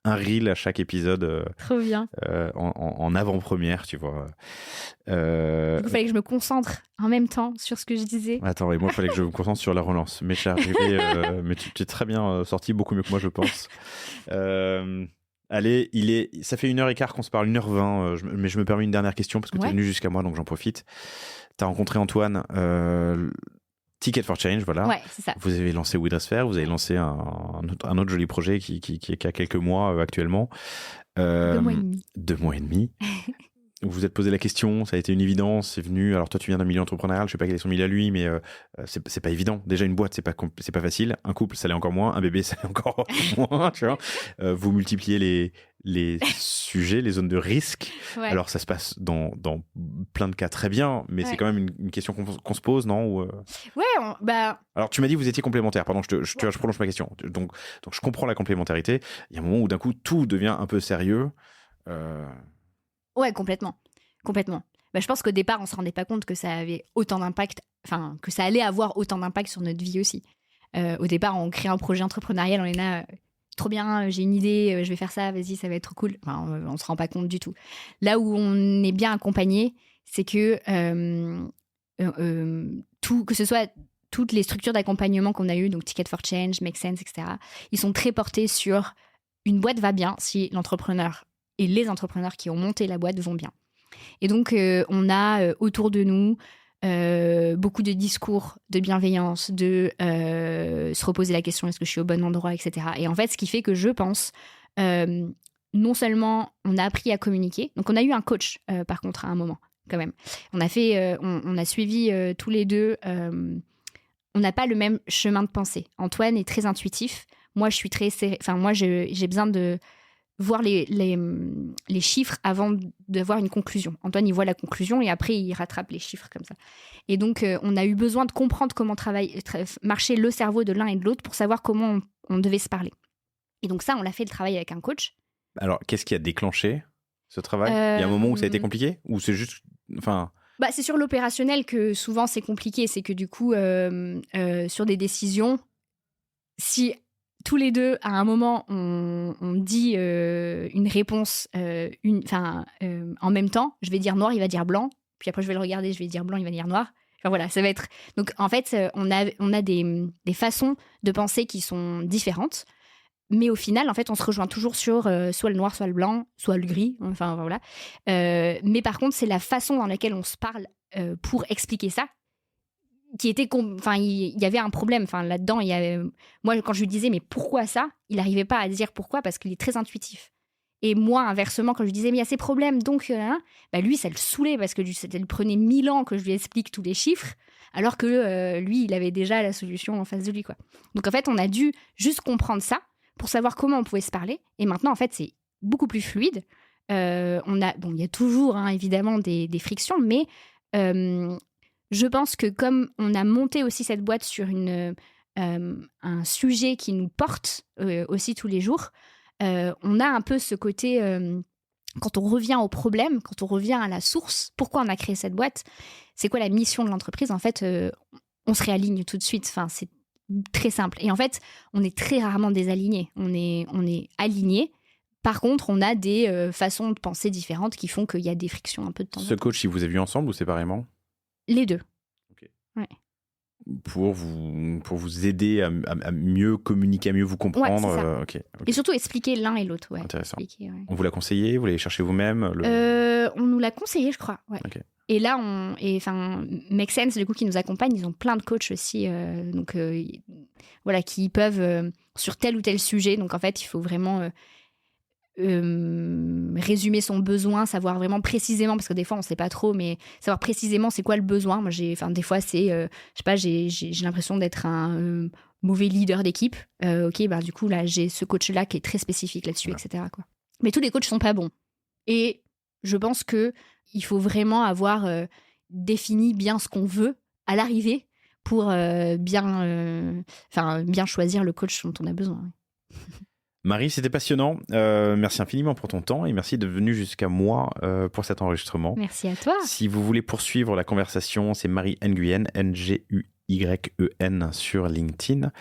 un reel à chaque épisode. Trop bien. En avant-première, tu vois. Du coup, il fallait que je me concentre en même temps sur ce que je disais. Attends, et moi, il fallait que je me concentre sur la relance. Mais je suis arrivé, mais tu es très bien sorti, beaucoup mieux que moi, je pense. Allez, ça fait 1h15 qu'on se parle, 1h20, mais je me permets une dernière question parce que tu es venu jusqu'à moi, donc j'en profite. Tu as rencontré Antoine, Ticket for Change, voilà. Ouais, c'est ça. Vous avez lancé WeDressFair, vous avez lancé un autre joli projet qui a quelques mois actuellement. 2 mois et demi. 2 mois et demi. Vous vous êtes posé la question, ça a été une évidence, c'est venu. Alors toi, tu viens d'un milieu entrepreneurial, je sais pas quel est son milieu à lui, mais c'est pas évident. Déjà, une boîte, c'est pas facile. Un couple, ça l'est encore moins. Un bébé, ça l'est encore moins, tu vois. Vous multipliez les sujets, les zones de risque. Ouais. Alors, ça se passe dans plein de cas très bien, mais c'est quand même une question qu'on se pose, non? Ouais, Alors, tu m'as dit que vous étiez complémentaires. Pardon, je prolonge ma question. Donc, je comprends la complémentarité. Il y a un moment où d'un coup, tout devient un peu sérieux. Ouais, complètement. Je pense qu'au départ, on se rendait pas compte que ça avait autant d'impact, enfin, que ça allait avoir autant d'impact sur notre vie aussi. Au départ, on crée un projet entrepreneurial, on est là, trop bien, j'ai une idée, je vais faire ça, vas-y, ça va être trop cool. Enfin, on se rend pas compte du tout. Là où on est bien accompagné, c'est que que ce soit toutes les structures d'accompagnement qu'on a eues, donc Ticket for Change, Make Sense, etc., ils sont très portés sur une boîte va bien si l'entrepreneur et les entrepreneurs qui ont monté la boîte vont bien. Et donc, on a autour de nous beaucoup de discours de bienveillance, de se reposer la question, est-ce que je suis au bon endroit, etc. Et en fait, ce qui fait que je pense, non seulement on a appris à communiquer, donc on a eu un coach, par contre, à un moment, quand même. On a suivi tous les deux, on n'a pas le même chemin de pensée. Antoine est très intuitif, moi, je suis très j'ai besoin de voir les chiffres avant d'avoir une conclusion. Antoine, il voit la conclusion et après, il rattrape les chiffres comme ça. Et donc, on a eu besoin de comprendre comment marchait le cerveau de l'un et de l'autre pour savoir comment on devait se parler. Et donc ça, on l'a fait le travail avec un coach. Alors, qu'est-ce qui a déclenché ce travail ? Il y a un moment où ça a été compliqué ? Ou c'est juste... c'est sur l'opérationnel que souvent c'est compliqué. C'est que du coup, sur des décisions, si... tous les deux, à un moment, on dit une réponse en même temps. Je vais dire noir, il va dire blanc. Puis après, je vais le regarder, je vais dire blanc, il va dire noir. Enfin voilà, ça va être... Donc en fait, on a des façons de penser qui sont différentes. Mais au final, en fait, on se rejoint toujours sur soit le noir, soit le blanc, soit le gris. Enfin voilà. Mais par contre, c'est la façon dans laquelle on se parle pour expliquer ça qui était il y avait un problème là-dedans. Moi, quand je lui disais mais pourquoi ça, il n'arrivait pas à dire pourquoi parce qu'il est très intuitif. Et moi, inversement, quand je lui disais mais il y a ces problèmes donc lui ça le saoulait parce que ça lui prenait 1000 ans que je lui explique tous les chiffres alors que lui il avait déjà la solution en face de lui quoi. Donc en fait on a dû juste comprendre ça pour savoir comment on pouvait se parler et maintenant en fait c'est beaucoup plus fluide. Il y a toujours évidemment des frictions mais je pense que comme on a monté aussi cette boîte sur un sujet qui nous porte aussi tous les jours, on a un peu ce côté, quand on revient au problème, quand on revient à la source, pourquoi on a créé cette boîte, c'est quoi la mission de l'entreprise, en fait, on se réaligne tout de suite. C'est très simple. Et en fait, on est très rarement désalignés. On est alignés. Par contre, on a des façons de penser différentes qui font qu'il y a des frictions un peu de temps en temps. Ce coach, il vous a vu ensemble ou séparément ? Les deux. Okay. Ouais. Pour vous aider à mieux communiquer, à mieux vous comprendre. Ouais, c'est ça. Okay. Et surtout expliquer l'un et l'autre. Ouais. Intéressant. Ouais. On vous l'a conseillé ? Vous l'avez cherché vous-même On nous l'a conseillé, je crois. Ouais. Okay. Et là, Make Sense, du coup, qui nous accompagne, ils ont plein de coachs aussi, qui peuvent sur tel ou tel sujet. Donc en fait, il faut vraiment résumer son besoin, savoir vraiment précisément, parce que des fois on sait pas trop, mais savoir précisément c'est quoi le besoin. Moi des fois c'est j'ai l'impression d'être un mauvais leader d'équipe. Du coup là j'ai ce coach là qui est très spécifique là-dessus, etc. quoi. Mais tous les coachs sont pas bons et je pense que il faut vraiment avoir défini bien ce qu'on veut à l'arrivée pour bien choisir le coach dont on a besoin. Marie, c'était passionnant. Merci infiniment pour ton temps et merci d'être venue jusqu'à moi pour cet enregistrement. Merci à toi. Si vous voulez poursuivre la conversation, c'est Marie Nguyen, Nguyen sur LinkedIn.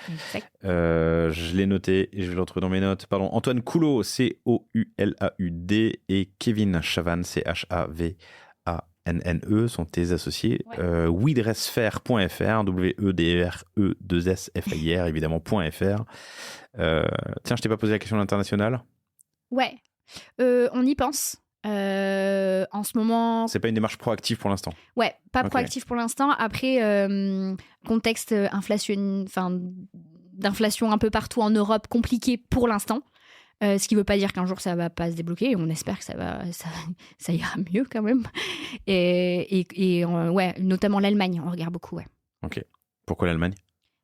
Je l'ai noté et je vais le retrouver dans mes notes. Pardon. Antoine Coulaud, Coulaud, et Kevin Chavanne, Chavane, sont tes associés. Ouais. Wedressfair.fr, WEDRE2SFIR, évidemment, .fr. Tiens, je t'ai pas posé la question de l'international ? Ouais, on y pense. En ce moment... C'est pas une démarche proactive pour l'instant ? Ouais, pas proactive pour l'instant. Après, contexte d'inflation un peu partout en Europe, compliqué pour l'instant. Ce qui ne veut pas dire qu'un jour ça va pas se débloquer. On espère que ça ira mieux quand même. Et notamment l'Allemagne, on regarde beaucoup. Ouais. Ok. Pourquoi l'Allemagne ?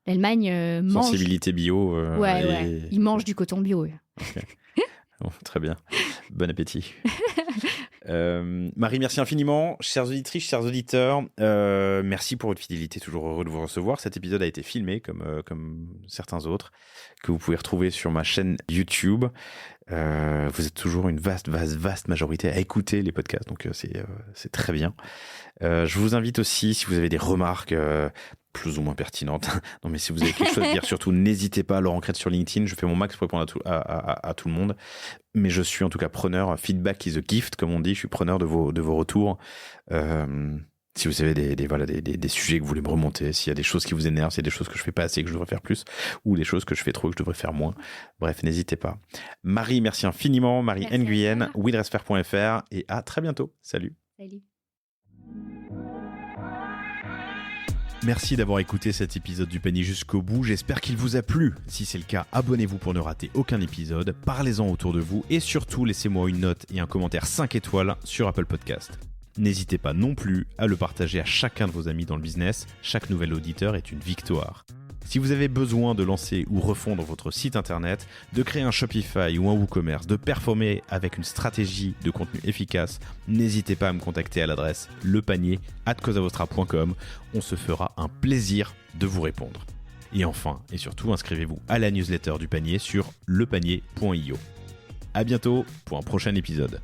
L'Allemagne mange. Sensibilité bio. Ouais. Ils mangent du coton bio. Ouais. Okay. Bon, très bien. Bon appétit. Marie, merci infiniment. Chères auditrices, chers auditeurs, merci pour votre fidélité. Toujours heureux de vous recevoir. Cet épisode a été filmé comme certains autres que vous pouvez retrouver sur ma chaîne YouTube. Vous êtes toujours une vaste majorité à écouter les podcasts, donc c'est très bien. Je vous invite aussi, si vous avez des remarques plus ou moins pertinentes, non mais si vous avez quelque chose à dire, surtout n'hésitez pas à Laurent Crête sur LinkedIn. Je fais mon max pour répondre à tout le monde, mais je suis en tout cas preneur. Feedback is a gift, comme on dit. Je suis preneur de vos retours. Si vous avez des sujets que vous voulez me remonter, s'il y a des choses qui vous énervent, s'il y a des choses que je fais pas assez, que je devrais faire plus, ou des choses que je fais trop, que je devrais faire moins. Bref, n'hésitez pas. Marie, merci infiniment. Marie Nguyen, widresfer.fr, et à très bientôt. Salut. Salut. Merci d'avoir écouté cet épisode du panier jusqu'au bout, j'espère qu'il vous a plu. Si c'est le cas, abonnez-vous pour ne rater aucun épisode, parlez-en autour de vous et surtout laissez-moi une note et un commentaire 5 étoiles sur Apple Podcast. N'hésitez pas non plus à le partager à chacun de vos amis dans le business, chaque nouvel auditeur est une victoire. Si vous avez besoin de lancer ou refondre votre site internet, de créer un Shopify ou un WooCommerce, de performer avec une stratégie de contenu efficace, n'hésitez pas à me contacter à l'adresse lepanier@causeavostra.com. On se fera un plaisir de vous répondre. Et enfin, et surtout, inscrivez-vous à la newsletter du panier sur lepanier.io. À bientôt pour un prochain épisode.